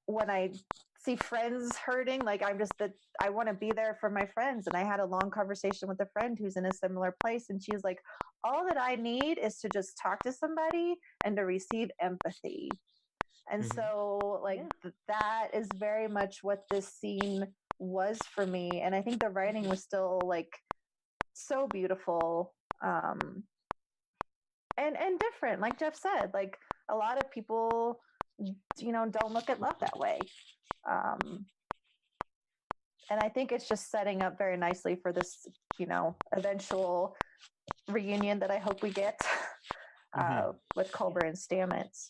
A: when I see friends hurting, like I want to be there for my friends. And I had a long conversation with a friend who's in a similar place. And she's like, all that I need is to just talk to somebody and to receive empathy. And so like that is very much what this scene was for me. And I think the writing was still like so beautiful. And different, like Jeff said, like a lot of people, don't look at love that way. And I think it's just setting up very nicely for this, eventual reunion that I hope we get with Culber and Stamets.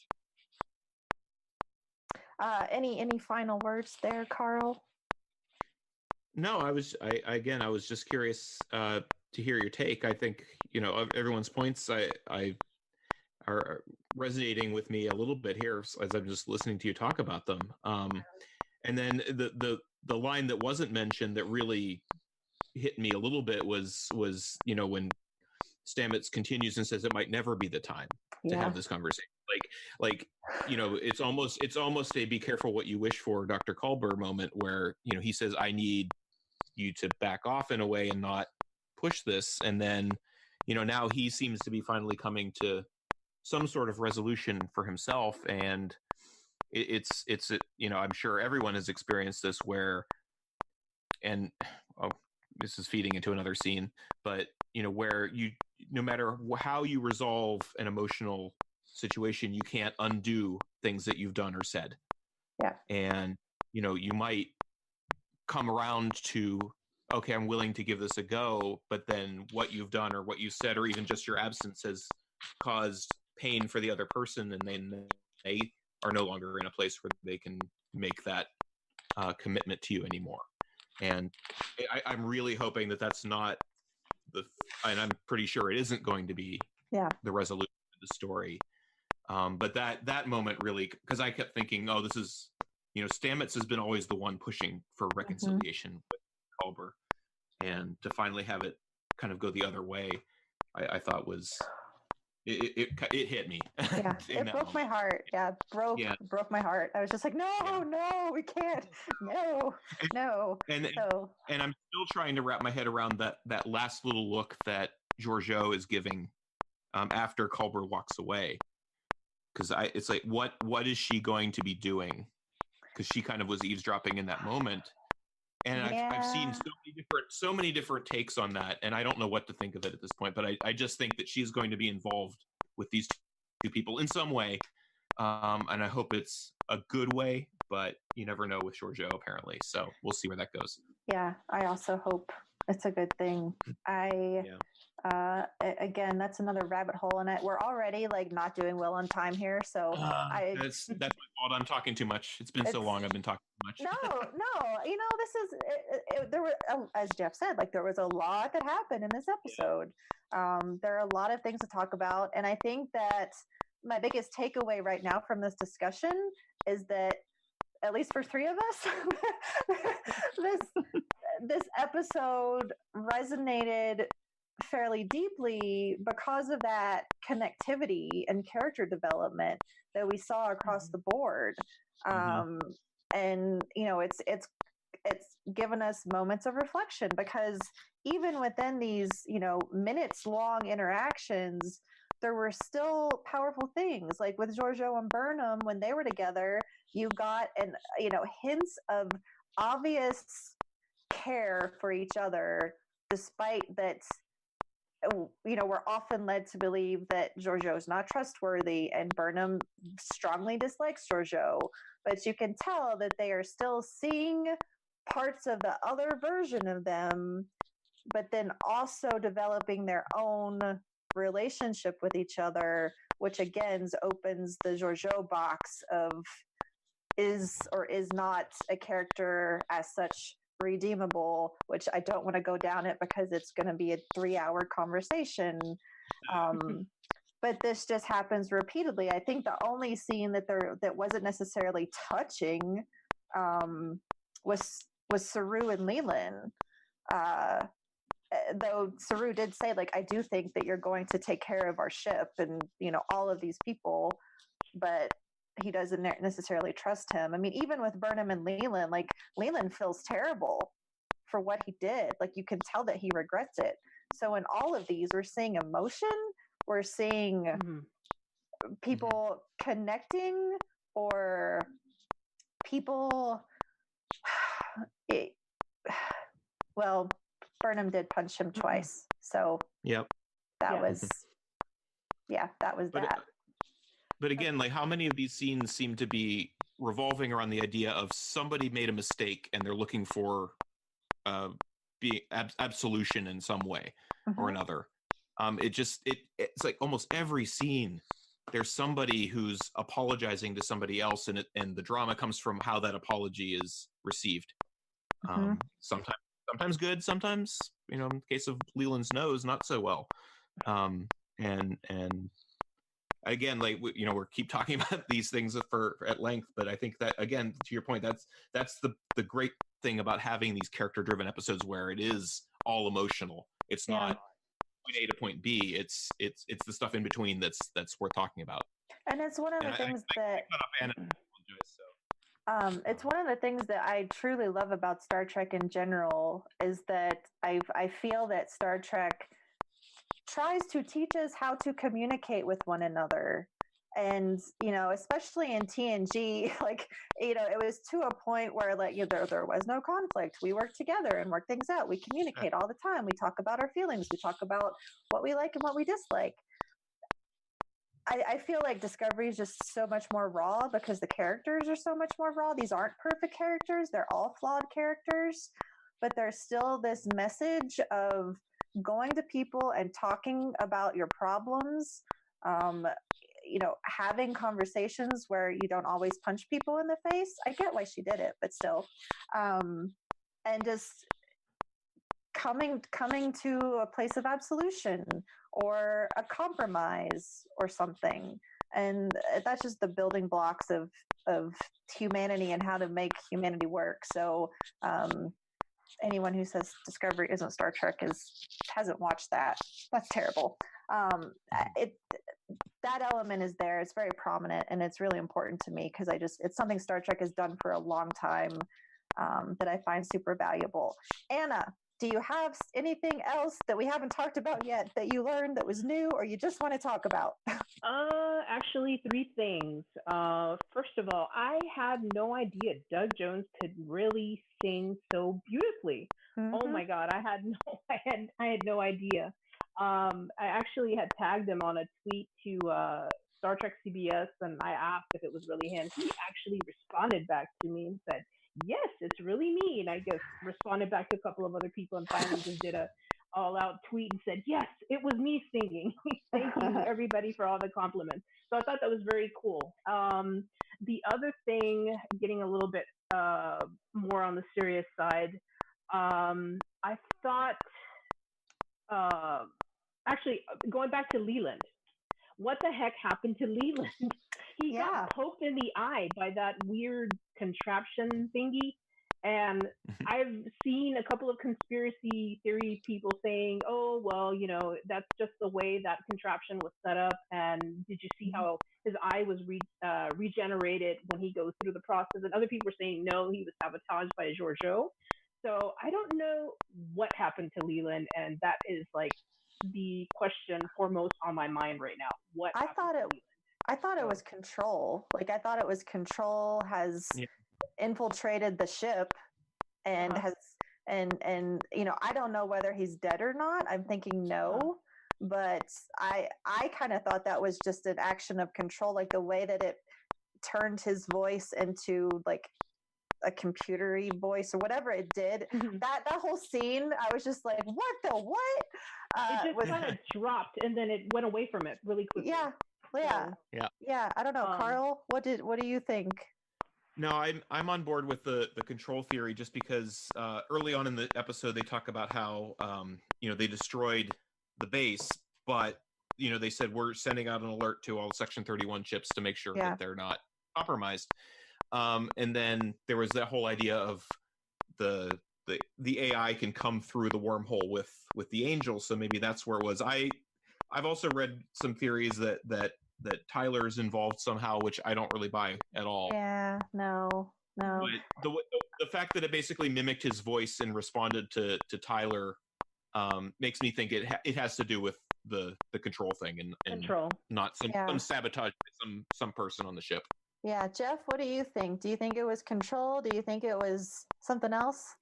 A: Any final words there, Carl?
C: No, I was just curious to hear your take. I think, everyone's points I are resonating with me a little bit here as I'm just listening to you talk about them. And then the line that wasn't mentioned that really hit me a little bit was when Stamets continues and says it might never be the time to have this conversation. Like it's almost a be careful what you wish for Dr. Culber moment where he says, I need you to back off in a way and not push this. And then now he seems to be finally coming to some sort of resolution for himself. And it's I'm sure everyone has experienced this where, and this is feeding into another scene, but where no matter how you resolve an emotional situation, you can't undo things that you've done or said.
A: Yeah.
C: And you might come around to, okay, I'm willing to give this a go, but then what you've done or what you said or even just your absence has caused pain for the other person, and then they are no longer in a place where they can make that commitment to you anymore. And I'm really hoping that that's not and I'm pretty sure it isn't going to be the resolution of the story. But that moment really, because I kept thinking, oh, this is, Stamets has been always the one pushing for reconciliation with Culber, and to finally have it kind of go the other way, I thought was it hit me.
A: Yeah, it broke my heart. Yeah, broke my heart. I was just like, no, we can't. No.
C: And I'm still trying to wrap my head around that last little look that Georgiou is giving after Culber walks away, because it's like, what is she going to be doing? Because she kind of was eavesdropping in that moment. And I've seen so many different takes on that, and I don't know what to think of it at this point. But I just think that she's going to be involved with these two people in some way, and I hope it's a good way. But you never know with Georgiou, apparently. So we'll see where that goes.
A: Yeah, I also hope it's a good thing. Again, that's another rabbit hole in it. We're already like not doing well on time here, so
C: that's my fault. I'm talking too much. It's been so long. I've been talking too much.
A: No. This is there were, as Jeff said, like there was a lot that happened in this episode. There are a lot of things to talk about, and I think that my biggest takeaway right now from this discussion is that, at least for three of us, this episode resonated fairly deeply because of that connectivity and character development that we saw across the board. And it's given us moments of reflection, because even within these minutes long interactions, there were still powerful things. Like with Georgiou and Burnham, when they were together, you got hints of obvious care for each other, despite that we're often led to believe that Georgiou is not trustworthy and Burnham strongly dislikes Georgiou. But you can tell that they are still seeing parts of the other version of them, but then also developing their own relationship with each other, which again opens the Georgiou box of is or is not a character as such redeemable, which I don't want to go down it because it's going to be a 3-hour conversation. But this just happens repeatedly. I think the only scene that wasn't necessarily touching was Saru and Leland. though Saru did say, like, I do think that you're going to take care of our ship and, you know, all of these people, but he doesn't necessarily trust him. I mean, even with Burnham and Leland, like, Leland feels terrible for what he did. Like, you can tell that he regrets it. So in all of these, we're seeing emotion, we're seeing people connecting, or people well, Burnham did punch him twice, so
C: Yep.
A: that was that.
C: But again, like, how many of these scenes seem to be revolving around the idea of somebody made a mistake and they're looking for absolution in some way or another. It's like almost every scene there's somebody who's apologizing to somebody else, and the drama comes from how that apology is received. Sometimes good, sometimes, you know, in the case of Leland's nose, not so well. And again, like, you know, we keep talking about these things at length, but I think that, again, to your point, that's the great thing about having these character driven episodes where it is all emotional. It's not point A to point B. It's the stuff in between that's worth talking about.
A: And it's one of the things that it's one of the things that I truly love about Star Trek in general, is that I feel that Star Trek tries to teach us how to communicate with one another. And, you know, especially in TNG, like, you know, it was to a point where, like, you know, there was no conflict. We work together and work things out. We communicate all the time. We talk about our feelings. We talk about what we like and what we dislike. I feel like Discovery is just so much more raw because the characters are so much more raw. These aren't perfect characters. They're all flawed characters, but there's still this message of going to people and talking about your problems, you know, having conversations where you don't always punch people in the face. I get why she did it, but still, and just coming to a place of absolution or a compromise or something. And that's just the building blocks of humanity and how to make humanity work. So anyone who says Discovery isn't Star Trek hasn't watched that. That's terrible. That element is there. It's very prominent, and it's really important to me because it's something Star Trek has done for a long time, that I find super valuable. Anna, do you have anything else that we haven't talked about yet that you learned that was new, or you just want to talk about?
D: Actually, 3 things. First of all, I had no idea Doug Jones could really sing so beautifully. Oh my God, I had no idea. I actually had tagged him on a tweet to Star Trek CBS, and I asked if it was really him. He actually responded back to me and said, "Yes, it's really me." And I just responded back to a couple of other people, and finally just did a all-out tweet and said, "Yes, it was me singing." Thank you, everybody, for all the compliments. So I thought that was very cool. The other thing, getting a little bit more on the serious side, I thought, actually, going back to Leland, what the heck happened to Leland? He got poked in the eye by that weird contraption thingy. And I've seen a couple of conspiracy theory people saying, oh, well, you know, that's just the way that contraption was set up. And did you see how his eye was regenerated when he goes through the process? And other people were saying, no, he was sabotaged by Giorgio. So I don't know what happened to Leland. And that is like the question foremost on my mind right now.
A: I thought it was Control. Like, I thought it was Control has infiltrated the ship and has and you know, I don't know whether he's dead or not. I'm thinking no, but I kind of thought that was just an action of Control, like the way that it turned his voice into like a computery voice or whatever it did. That whole scene, I was just like, what the what?
D: It just kind of dropped and then it went away from it really quickly.
A: Yeah. I don't know, Carl. What do you think?
C: No, I'm on board with the Control theory, just because early on in the episode they talk about how you know, they destroyed the base, but you know, they said we're sending out an alert to all Section 31 ships to make sure that they're not compromised. And then there was that whole idea of the the AI can come through the wormhole with the angel. So maybe that's where it was. I've also read some theories that Tyler's involved somehow, which I don't really buy at all.
A: Yeah, no.
C: But the fact that it basically mimicked his voice and responded to Tyler makes me think it has to do with the control thing and
D: Control.
C: not some
A: Yeah.
C: sabotage by some person on the ship.
A: Yeah, Jeff, what do you think? Do you think it was control? Do you think it was something else?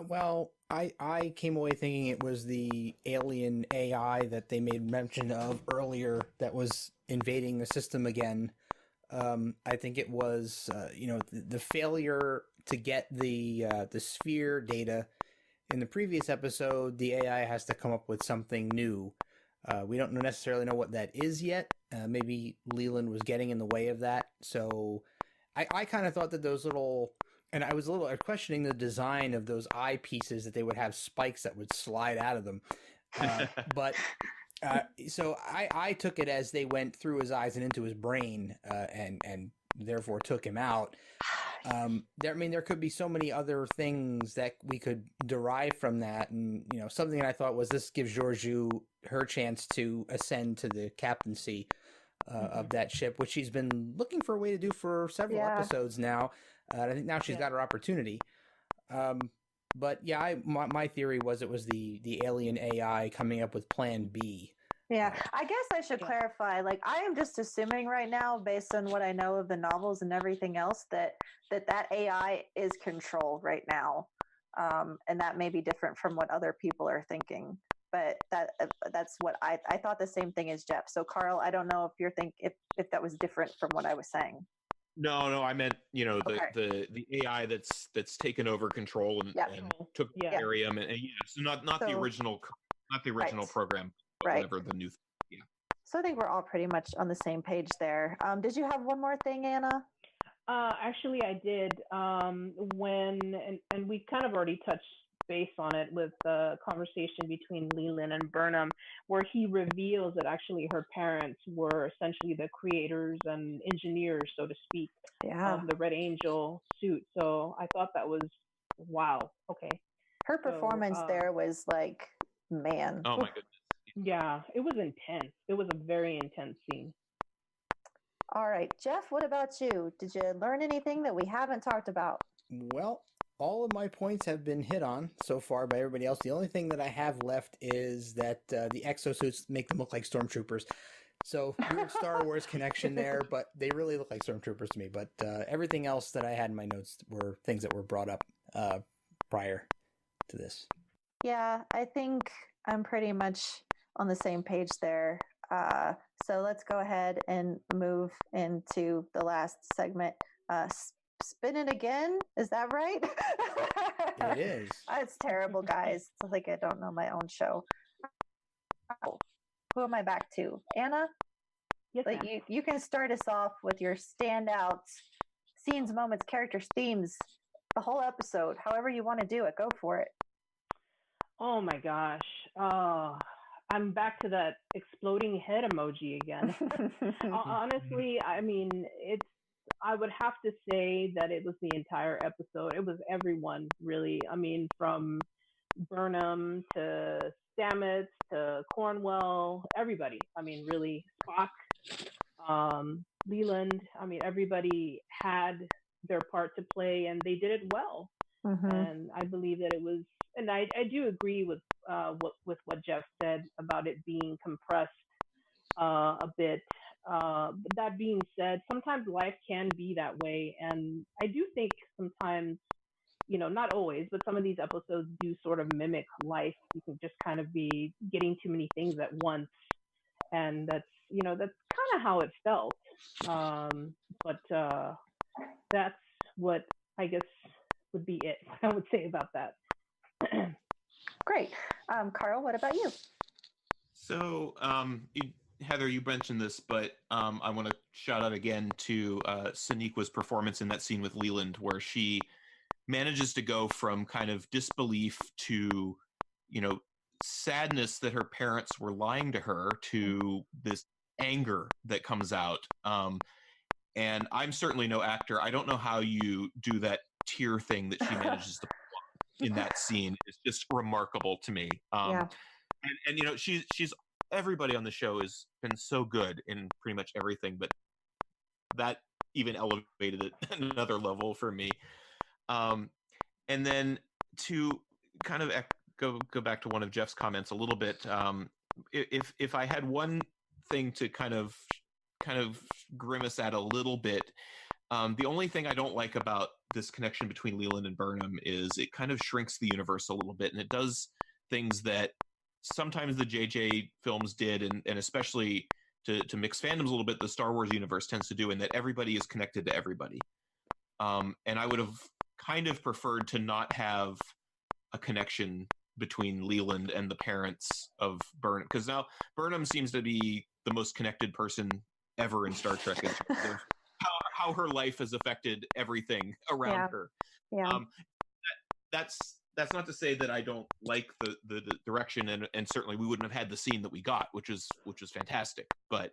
B: Well, I came away thinking it was the alien AI that they made mention of earlier that was invading the system again. I think it was, the failure to get the sphere data in the previous episode. The AI has to come up with something new. We don't necessarily know what that is yet. Maybe Leland was getting in the way of that. So I kind of thought that those little, and I was a little questioning the design of those eye pieces, that they would have spikes that would slide out of them. So I took it as they went through his eyes and into his brain, and therefore took him out. There could be so many other things that we could derive from that, and something that I thought was, this gives Georgiou her chance to ascend to the captaincy of that ship, which she's been looking for a way to do for several episodes now. I think now she's got her opportunity. But yeah, my theory was it was the alien AI coming up with Plan B.
A: Yeah, I guess I should clarify. Like, I am just assuming right now, based on what I know of the novels and everything else, that AI is controlled right now, and that may be different from what other people are thinking. But that's what I thought, the same thing as Jeff. So, Carl, I don't know if that was different from what I was saying.
C: No, I meant the AI that's taken over control and took Arium and so not the original program, but whatever the new thing. Yeah.
A: So I think we're all pretty much on the same page there. Did you have one more thing, Anna?
D: Actually, I did. And we kind of already touched base on it with the conversation between Leland and Burnham, where he reveals that actually her parents were essentially the creators and engineers, so to speak, of the Red Angel suit. So I thought that was, wow. Okay.
A: Her performance there was like, man.
C: Oh my goodness.
D: Yeah, it was intense. It was a very intense scene.
A: All right, Jeff, what about you? Did you learn anything that we haven't talked about?
B: Well, all of my points have been hit on so far by everybody else. The only thing that I have left is that the exosuits make them look like stormtroopers. So weird Star Wars connection there, but they really look like stormtroopers to me. But everything else that I had in my notes were things that were brought up prior to this.
A: Yeah, I think I'm pretty much on the same page there. So let's go ahead and move into the last segment. Spin it again? Is that right?
B: It is.
A: It's terrible, guys. It's like I don't know my own show. Who am I back to? Anna?
D: Yes,
A: you can start us off with your standouts, scenes, moments, characters, themes, the whole episode. However you want to do it. Go for it.
D: Oh my gosh. I'm back to that exploding head emoji again. Honestly, I mean, I would have to say that it was the entire episode. It was everyone, really. I mean, from Burnham to Stamets to Cornwell, everybody. I mean, really, Spock, Leland. I mean, everybody had their part to play, and they did it well. Mm-hmm. And I believe that it was, and I do agree with what Jeff said about it being compressed a bit. That being said, sometimes life can be that way, and I do think sometimes, not always, but some of these episodes do sort of mimic life. You can just kind of be getting too many things at once, and that's kind of how it felt. But that's what I guess would be it. I would say about that.
A: Great. Carl, what about you?
C: So, Heather, you mentioned this, but I want to shout out again to Soneqa's performance in that scene with Leland, where she manages to go from kind of disbelief to, sadness that her parents were lying to her, to this anger that comes out. And I'm certainly no actor. I don't know how you do that tear thing that she manages to pull off. in that scene is just remarkable to me.
A: Yeah.
C: And you know, she's everybody on the show has been so good in pretty much everything, but that even elevated it another level for me. And then to kind of go back to one of Jeff's comments a little bit, if I had one thing to kind of grimace at a little bit, the only thing I don't like about this connection between Leland and Burnham is it kind of shrinks the universe a little bit, and it does things that sometimes the JJ films did, and especially to mix fandoms a little bit, the Star Wars universe tends to do, in that everybody is connected to everybody. And I would have kind of preferred to not have a connection between Leland and the parents of Burnham, because now Burnham seems to be the most connected person ever in Star Trek in terms of how her life has affected everything around her.
A: Yeah.
C: That's not to say that I don't like the direction, and certainly we wouldn't have had the scene that we got, which was fantastic. But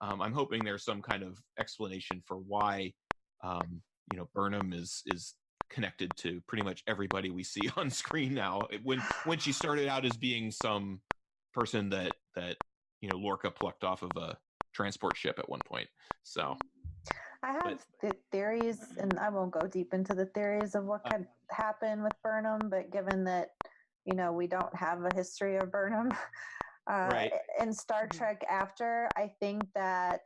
C: I'm hoping there's some kind of explanation for why Burnham is connected to pretty much everybody we see on screen now. When she started out as being some person that Lorca plucked off of a transport ship at one point. So
A: I have the theories, and I won't go deep into the theories of what could happen with Burnham, but given that, we don't have a history of Burnham
C: right.
A: in Star Trek after, I think that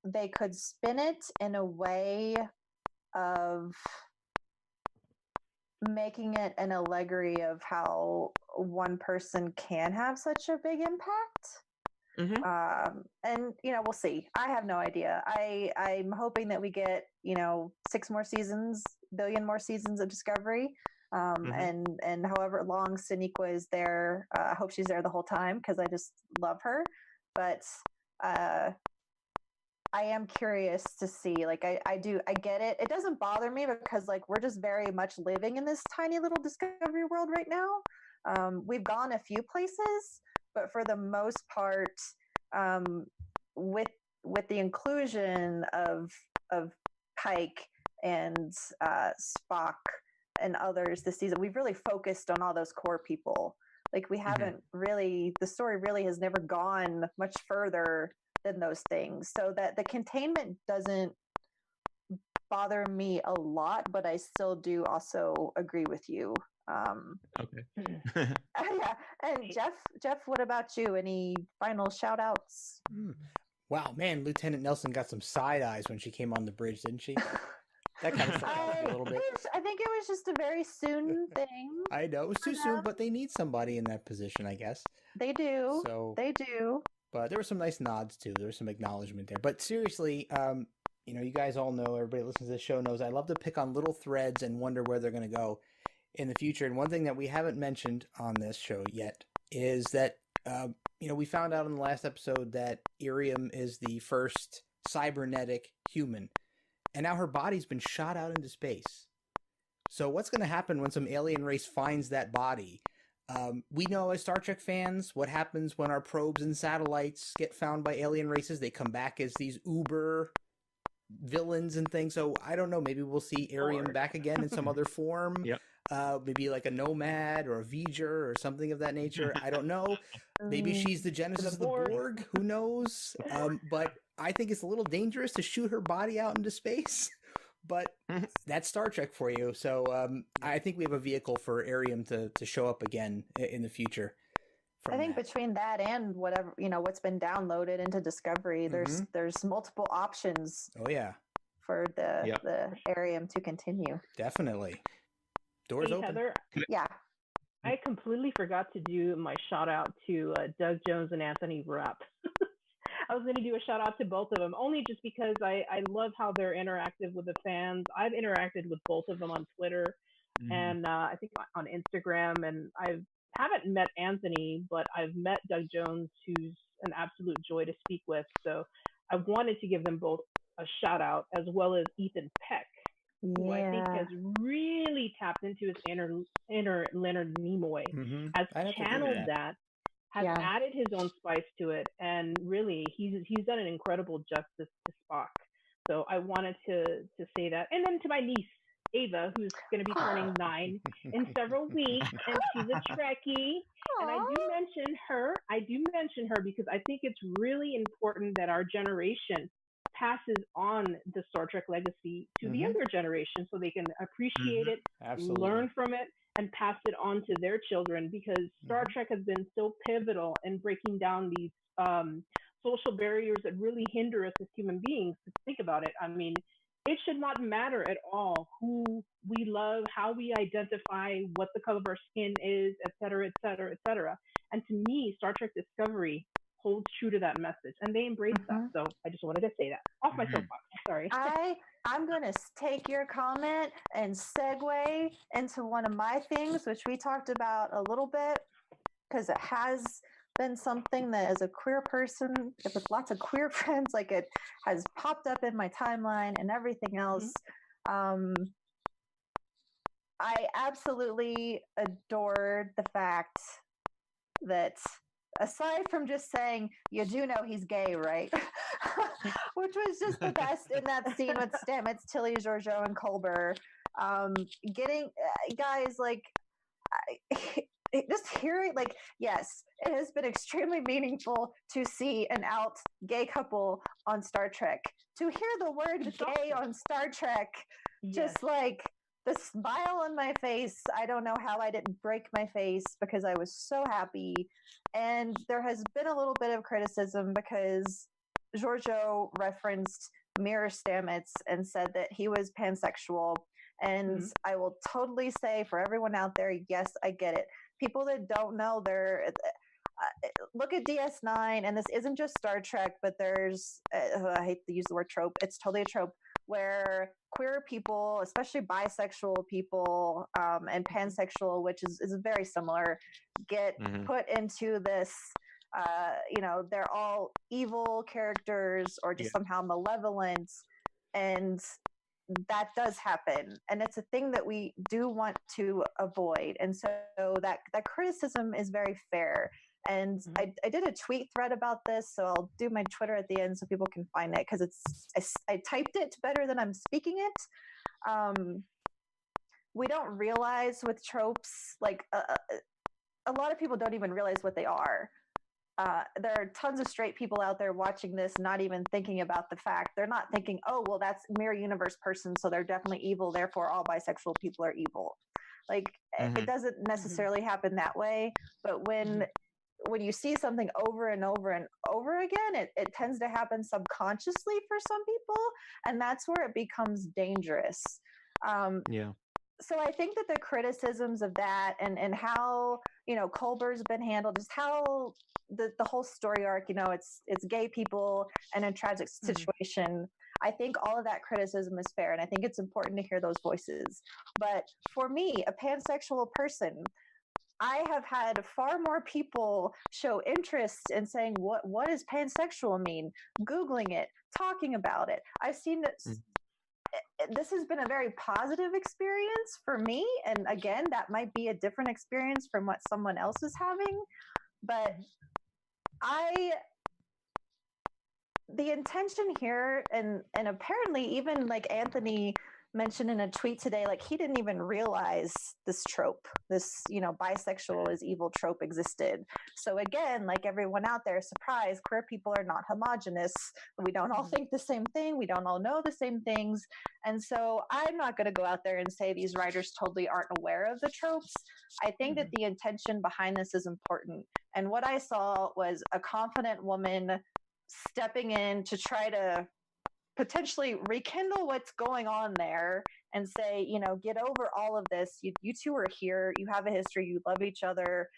A: they could spin it in a way of making it an allegory of how one person can have such a big impact.
C: Mm-hmm.
A: And we'll see. I have no idea. I'm hoping that we get 6 more seasons, billion more seasons of Discovery, and however long Sonequa is there. I hope she's there the whole time because I just love her. But I am curious to see. Like I get it. It doesn't bother me because we're just very much living in this tiny little Discovery world right now. We've gone a few places, but for the most part, with the inclusion of Pike and Spock and others this season, we've really focused on all those core people. We haven't really, the story really has never gone much further than those things. So that the containment doesn't bother me a lot, but I still do also agree with you.
C: Okay.
A: Yeah. And Jeff, what about you? Any final shout outs?
B: Wow, man, Lieutenant Nelson got some side eyes when she came on the bridge, didn't she? That kind of stuck out a little bit.
A: I think it was just a very soon thing.
B: I know, it was too soon, but they need somebody in that position, I guess.
A: They do.
B: So
A: they do.
B: But there were some nice nods, too. There was some acknowledgement there. But seriously, you guys all know, everybody listening to this show knows, I love to pick on little threads and wonder where they're going to go in the future. And one thing that we haven't mentioned on this show yet is that, we found out in the last episode that Irium is the first cybernetic human. And now her body's been shot out into space. So what's going to happen when some alien race finds that body? We know as Star Trek fans what happens when our probes and satellites get found by alien races. They come back as these uber villains and things. So I don't know. Maybe we'll see Irium back again in some other form.
C: Yep.
B: Maybe like a nomad or a V'ger or something of that nature. I don't know. Maybe she's the genesis of the Borg. Who knows? But I think it's a little dangerous to shoot her body out into space. But that's Star Trek for you. So I think we have a vehicle for Irium to show up again in the future.
A: I think between that and whatever, what's been downloaded into Discovery, there's multiple options.
B: Oh, yeah.
A: For the Irium to continue.
B: Definitely. Doors open.
D: Heather,
A: yeah.
D: I completely forgot to do my shout out to Doug Jones and Anthony Rapp. I was going to do a shout out to both of them, only just because I love how they're interactive with the fans. I've interacted with both of them on Twitter and I think on Instagram, and I haven't met Anthony, but I've met Doug Jones, who's an absolute joy to speak with. So I wanted to give them both a shout out, as well as Ethan Peck, who I think has really tapped into his inner Leonard Nimoy, has channeled that, has added his own spice to it, and really he's done an incredible justice to Spock. So I wanted to say that. And then to my niece, Ava, who's going to be turning 9 in several weeks, and she's a Trekkie. And I do mention her because I think it's really important that our generation passes on the Star Trek legacy to the younger generation so they can appreciate it, learn from it, and pass it on to their children, because Star Trek has been so pivotal in breaking down these social barriers that really hinder us as human beings. Think about it. I mean, it should not matter at all who we love, how we identify, what the color of our skin is, et cetera, et cetera, et cetera. And to me, Star Trek Discovery holds true to that message, and they embrace that. So I just wanted to say that. Off my soapbox. Sorry.
A: I'm going to take your comment and segue into one of my things, which we talked about a little bit, because it has been something that, as a queer person with lots of queer friends, like, it has popped up in my timeline and everything else. I absolutely adored the fact that, aside from just saying, you do know he's gay, right? Which was just the best in that scene with Stamets, Tilly, Georgiou, and Culber. Getting guys, like, just hearing, like, yes, it has been extremely meaningful to see an out gay couple on Star Trek. To hear the word gay on Star Trek, just like the smile on my face. I don't know how I didn't break my face because I was so happy. And there has been a little bit of criticism because Georgiou referenced Mirror Stamets and said that he was pansexual. And I will totally say, for everyone out there, yes, I get it. People that don't know, look at DS9, and this isn't just Star Trek, but there's, I hate to use the word trope, it's totally a trope, where queer people, especially bisexual people, and pansexual, which is very similar, get put into this, they're all evil characters or just somehow malevolent, and that does happen, and it's a thing that we do want to avoid. And so that criticism is very fair. And I did a tweet thread about this, so I'll do my Twitter at the end so people can find it, because I typed it better than I'm speaking it. We don't realize with tropes, like a lot of people don't even realize what they are. There are tons of straight people out there watching this, not even thinking about the fact. They're not thinking, oh, well, that's mirror universe person, so they're definitely evil, therefore all bisexual people are evil. Like, it doesn't necessarily happen that way. But when you see something over and over and over again, it tends to happen subconsciously for some people, and that's where it becomes dangerous. So I think that the criticisms of that and how, Culber's been handled, just how the whole story arc, it's gay people in a tragic situation. I think all of that criticism is fair, and I think it's important to hear those voices. But for me, a pansexual person, I have had far more people show interest in saying, what does pansexual mean? Googling it, talking about it. I've seen that this has been a very positive experience for me. And again, that might be a different experience from what someone else is having. But the intention here, and apparently even like Anthony mentioned in a tweet today, like, he didn't even realize this trope, this, bisexual is evil trope existed. So again, like everyone out there, surprise, queer people are not homogenous. We don't all think the same thing. We don't all know the same things. And so I'm not going to go out there and say these writers totally aren't aware of the tropes. I think that the intention behind this is important. And what I saw was a confident woman stepping in to try to potentially rekindle what's going on there and say, get over all of this. You two are here. You have a history. You love each other.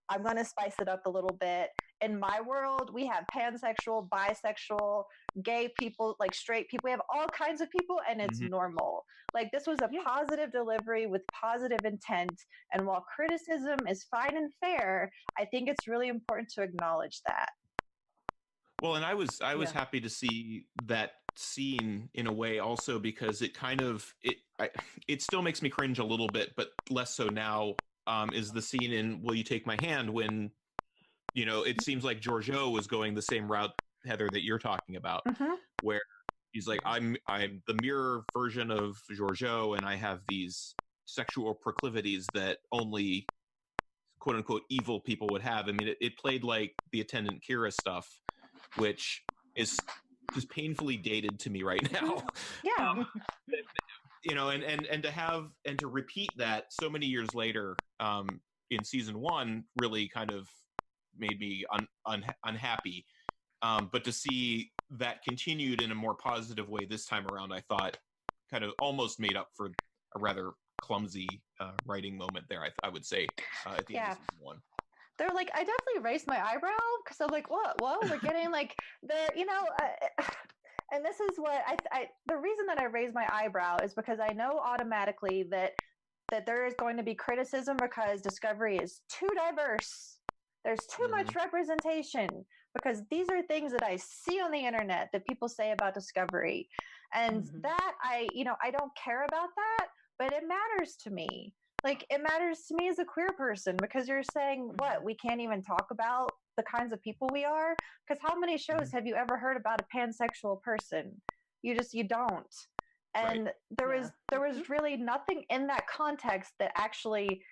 A: I'm going to spice it up a little bit. In my world, we have pansexual, bisexual, gay people, like straight people. We have all kinds of people, and it's normal. Like, this was a positive delivery with positive intent. And while criticism is fine and fair, I think it's really important to acknowledge that.
C: Well, and I was happy to see that scene in a way also, because it kind of it still makes me cringe a little bit, but less so now. Is the scene in Will You Take My Hand, when it seems like Georgiou was going the same route, Heather, that you're talking about, where He's like, I'm the mirror version of Giorgio, and I have these sexual proclivities that only quote unquote evil people would have. I mean, it played like the attendant Kira stuff, which is just painfully dated to me right now.
A: Yeah.
C: And to have and to repeat that so many years later in season 1 really kind of made me unhappy. But to see that continued in a more positive way this time around, I thought kind of almost made up for a rather clumsy writing moment there, I would say, at the end of season 1.
A: They're like, I definitely raised my eyebrow because I'm like, what? Whoa, we're getting like and this is what I the reason that I raise my eyebrow is because I know automatically that there is going to be criticism because Discovery is too diverse. There's too much representation because these are things that I see on the internet that people say about Discovery. And that I don't care about that, but it matters to me. Like, it matters to me as a queer person because you're saying, what, we can't even talk about the kinds of people we are? Because how many shows have you ever heard about a pansexual person? You don't. And there was really nothing in that context that actually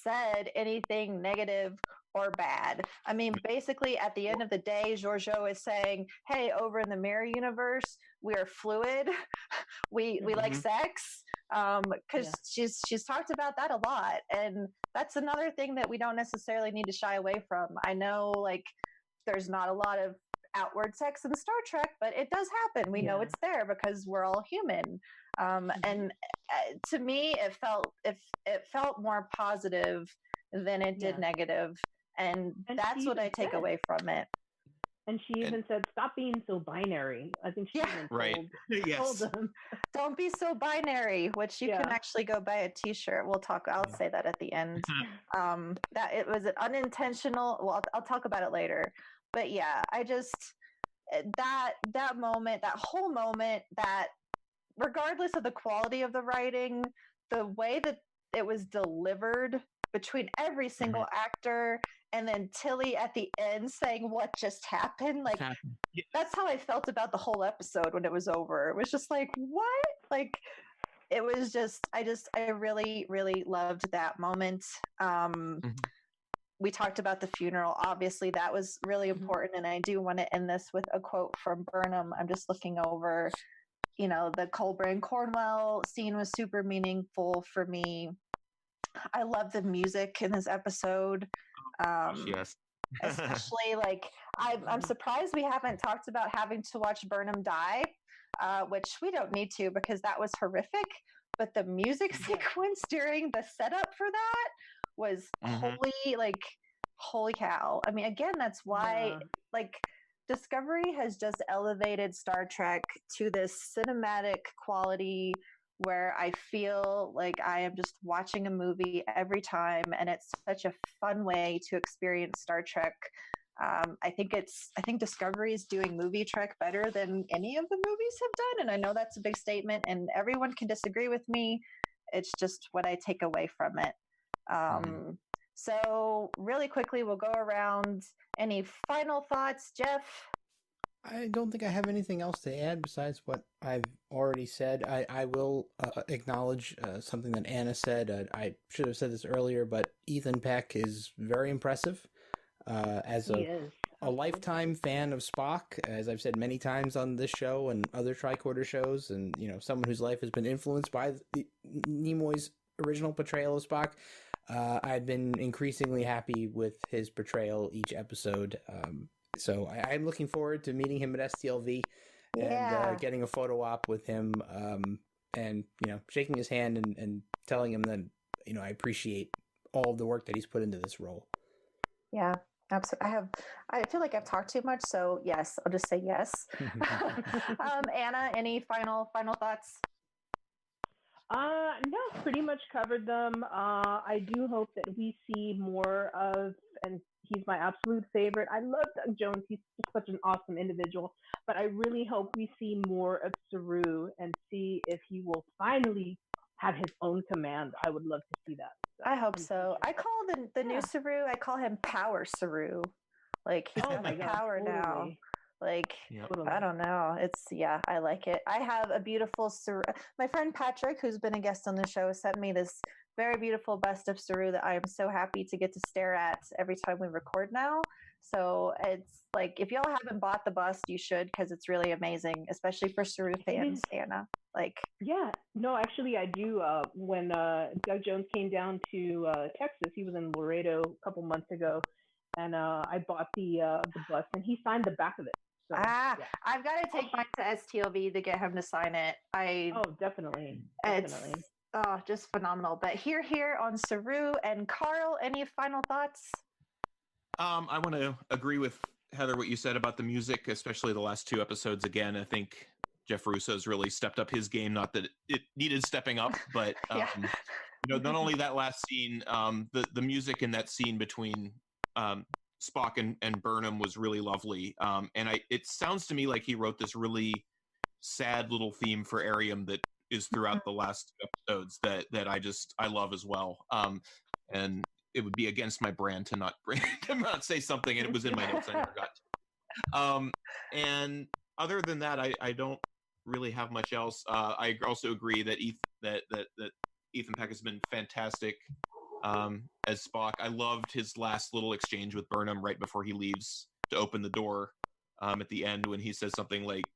A: said anything negative or bad. I mean, basically, at the end of the day, Giorgio is saying, hey, over in the mirror universe, we are fluid. We like sex. Because she's talked about that a lot, and that's another thing that we don't necessarily need to shy away from. I know, like, there's not a lot of outward sex in Star Trek, but it does happen. We know it's there because we're all human. And to me, it felt more positive than it did negative, and that's what I take away from it.
D: And she even said, "Stop being so binary." I think she even told them,
A: "Don't be so binary," which you can actually go buy a T-shirt. I'll say that at the end. That it was an unintentional. Well, I'll talk about it later. But yeah, I just that moment, that whole moment, that regardless of the quality of the writing, the way that it was delivered between every single actor, and then Tilly at the end saying what just happened, like that's how I felt about the whole episode when it was over. It was just like, what? Like, it was just I really, really loved that moment. We talked about the funeral. Obviously, that was really important, and I do want to end this with a quote from Burnham. I'm just looking over, the Culber and Cornwell scene was super meaningful for me. I love the music in this episode. Especially, like, I'm surprised we haven't talked about having to watch Burnham die, which we don't need to because that was horrific. But the music sequence during the setup for that was holy cow. I mean, again, that's why Discovery has just elevated Star Trek to this cinematic quality where I feel like I am just watching a movie every time, and it's such a fun way to experience Star Trek. I think Discovery is doing movie Trek better than any of the movies have done, and I know that's a big statement, and everyone can disagree with me. It's just what I take away from it. So really quickly, we'll go around. Any final thoughts, Jeff?
B: I don't think I have anything else to add besides what I've already said. I will acknowledge something that Anna said. I should have said this earlier, but Ethan Peck is very impressive. As a lifetime fan of Spock, as I've said many times on this show and other Tricorder shows, and someone whose life has been influenced by Nimoy's original portrayal of Spock, I've been increasingly happy with his portrayal each episode. So I'm looking forward to meeting him at STLV and getting a photo op with him, and shaking his hand and telling him that I appreciate all of the work that he's put into this role.
A: Yeah, absolutely. I feel like I've talked too much, so yes, I'll just say yes. Anna, any final thoughts?
D: No, pretty much covered them. I do hope that we see more of, and he's my absolute favorite. I love Doug Jones. He's just such an awesome individual. But I really hope we see more of Saru and see if he will finally have his own command. I would love to see that.
A: I hope so. I call the new Saru, I call him Power Saru. Like, he's got power now. Like,
D: Totally.
A: I don't know. I like it. I have a beautiful my friend Patrick, who's been a guest on the show, sent me this very beautiful bust of Saru that I am so happy to get to stare at every time we record now. So it's like, if y'all haven't bought the bust, you should, because it's really amazing, especially for Saru fans, Anna. Like,
D: yeah, no, actually, I do. When Doug Jones came down to Texas, he was in Laredo a couple months ago, and I bought the bust, and he signed the back of it. So, yeah.
A: I've got to take mine to STLV to get him to sign it.
D: Definitely.
A: It's just phenomenal. But here on Saru and Carl, any final thoughts?
C: I want to agree with Heather what you said about the music, especially the last 2 episodes. Again, I think Jeff Russo's really stepped up his game. Not that it needed stepping up, but not only that last scene, the music in that scene between Spock and Burnham was really lovely. And it sounds to me like he wrote this really sad little theme for Arium that is throughout the last 2 episodes that I love as well. And it would be against my brand to not say something, and it was in my notes. I never got to. And other than that, I don't really have much else. I also agree that Ethan Peck has been fantastic as Spock. I loved his last little exchange with Burnham right before he leaves to open the door at the end, when he says something like,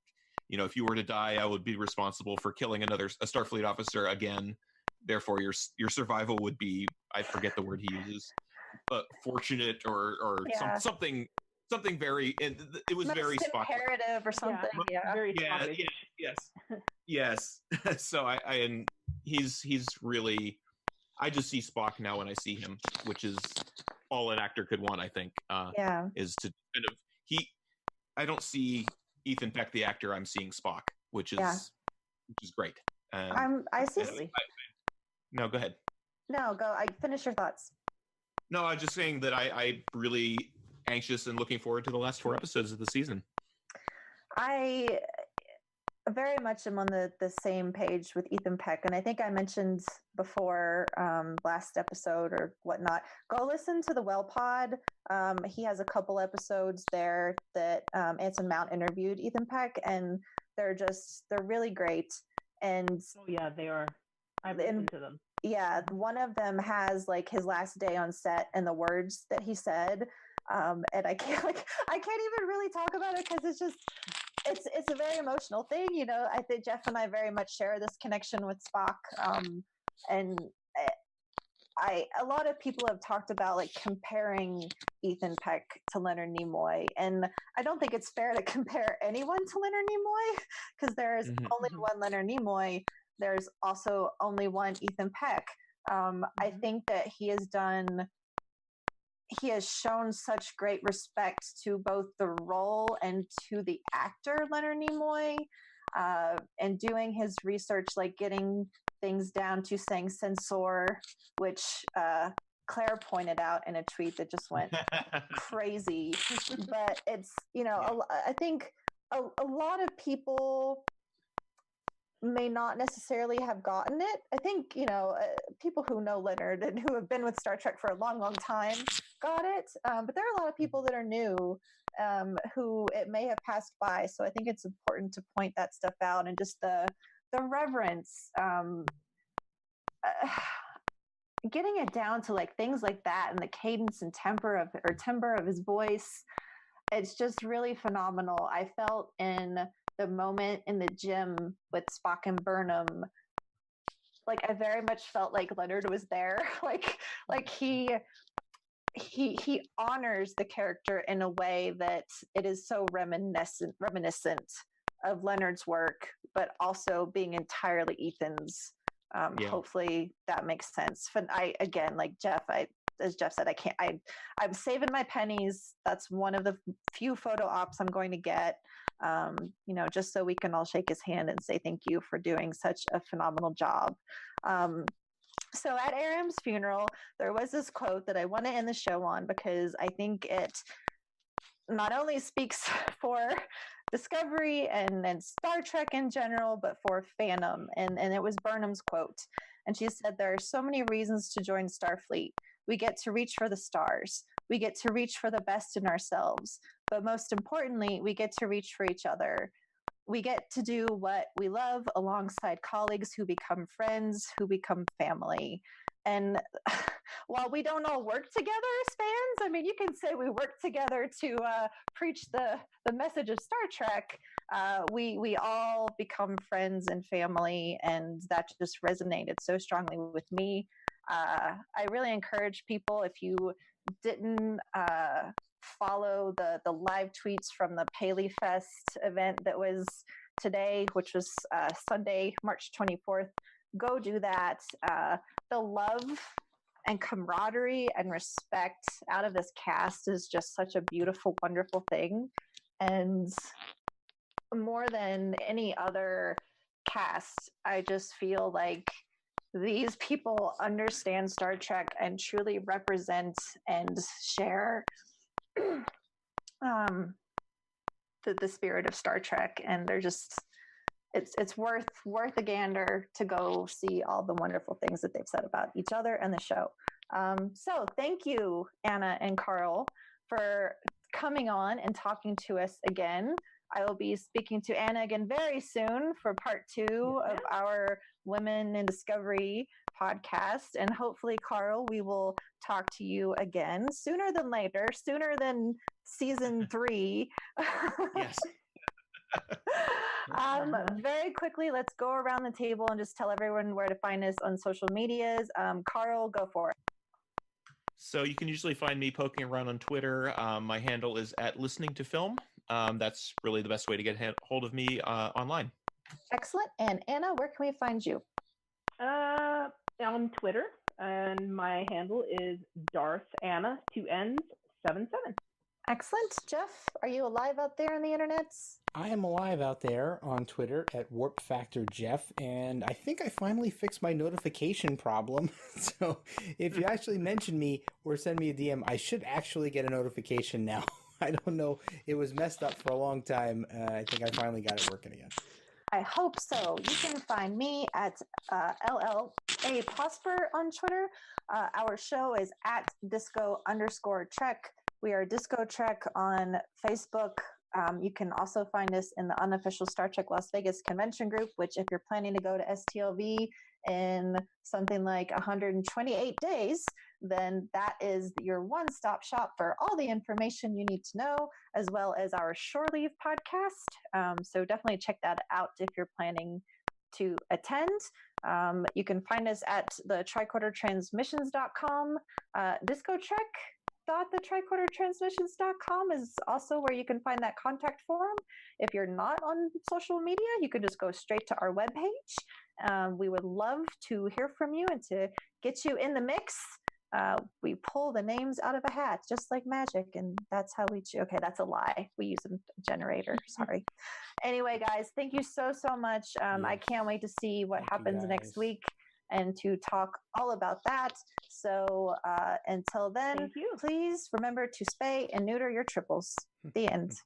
C: if you were to die, I would be responsible for killing a Starfleet officer again. Therefore, your survival would be, I forget the word he uses, but fortunate or something very. It was very Spock
A: imperative or something.
D: Very
C: yes. So and he's really. I just see Spock now when I see him, which is all an actor could want. I think. Is to kind of I don't see Ethan Peck the actor. I'm seeing Spock, which is great.
A: I see.
C: No, go ahead.
A: No, go. I finish your thoughts.
C: No, I was just saying that I really anxious and looking forward to the last 4 episodes of the season.
A: I very much am on the same page with Ethan Peck, and I think I mentioned before last episode or whatnot. Go listen to the Well Pod. He has a couple episodes there that Anson Mount interviewed Ethan Peck, and they're really great. And
D: they are. I've listened to them.
A: Yeah, one of them has like his last day on set and the words that he said, and I can't even really talk about it because it's a very emotional thing. I think Jeff and I very much share this connection with Spock, and a lot of people have talked about like comparing Ethan Peck to Leonard Nimoy, and I don't think it's fair to compare anyone to Leonard Nimoy because there's only one Leonard Nimoy. There's also only one Ethan Peck. I think that he has shown such great respect to both the role and to the actor Leonard Nimoy, and doing his research, like getting things down to saying censor, which Claire pointed out in a tweet that just went crazy. But it's, I think a lot of people may not necessarily have gotten it. I think, people who know Leonard and who have been with Star Trek for a long, long time got it. But there are a lot of people that are new who it may have passed by. So I think it's important to point that stuff out, and just the reverence, getting it down to like things like that, and the cadence and timbre of his voice. It's just really phenomenal. I felt in the moment in the gym with Spock and Burnham, like I very much felt like Leonard was there. like he honors the character in a way that it is so reminiscent of Leonard's work, but also being entirely Ethan's. Hopefully that makes sense. But as Jeff said, I'm saving my pennies. That's one of the few photo ops I'm going to get, just so we can all shake his hand and say thank you for doing such a phenomenal job. So at Arium's funeral, there was this quote that I want to end the show on, because I think it not only speaks for Discovery and Star Trek in general, but for fandom. And it was Burnham's quote. And she said, "There are so many reasons to join Starfleet. We get to reach for the stars. We get to reach for the best in ourselves. but most importantly, we get to reach for each other. We get to do what we love alongside colleagues who become friends, who become family. And while we don't all work together as fans, I mean, you can say we work together to preach the message of Star Trek. We all become friends and family, and that just resonated so strongly with me. I really encourage people, if you didn't follow the live tweets from the Paley Fest event that was today, which was Sunday, March 24th, go do that. The love and camaraderie and respect out of this cast is just such a beautiful, wonderful thing. And more than any other cast, I just feel like these people understand Star Trek and truly represent and share the spirit of Star Trek. And they're just, it's worth a gander to go see all the wonderful things that they've said about each other and the show. So thank you, Anna and Carl, for coming on and talking to us again. I will be speaking to Anna again very soon for part 2 of our Women in Discovery podcast. And hopefully, Carl, we will talk to you again sooner than later, sooner than season 3.
C: Yes.
A: Very quickly, let's go around the table and just tell everyone where to find us on social medias. Carl, go for it.
C: So you can usually find me poking around on Twitter. My handle is @listeningtofilm. That's really the best way to get hold of me online.
A: Excellent. And Anna, where can we find you?
D: On Twitter, and my handle is DarthAnna, 2 N's, 77.
A: Excellent. Jeff, are you alive out there on the internets?
B: I am alive out there on Twitter @WarpFactorJeff, and I think I finally fixed my notification problem. So if you actually mention me or send me a DM, I should actually get a notification now. I don't know. It was messed up for a long time. I think I finally got it working again.
A: I hope so. You can find me at LLA Prosper on Twitter. Our show is @disco_trek. We are DiscoTrek on Facebook. You can also find us in the unofficial Star Trek Las Vegas convention group, which if you're planning to go to STLV in something like 128 days, then that is your one-stop shop for all the information you need to know, as well as our Shore Leave podcast. So definitely check that out if you're planning to attend. You can find us at the tricordertransmissions.com. DiscoTrek.thetricordertransmissions.com is also where you can find that contact form. If you're not on social media, you can just go straight to our webpage. We would love to hear from you and to get you in the mix. We pull the names out of a hat, just like magic, and that's how we okay, that's a lie. We use a generator. Sorry. Anyway, guys, thank you so much. I can't wait to see what happens next week and to talk all about that. So until then, please remember to spay and neuter your triples. The end.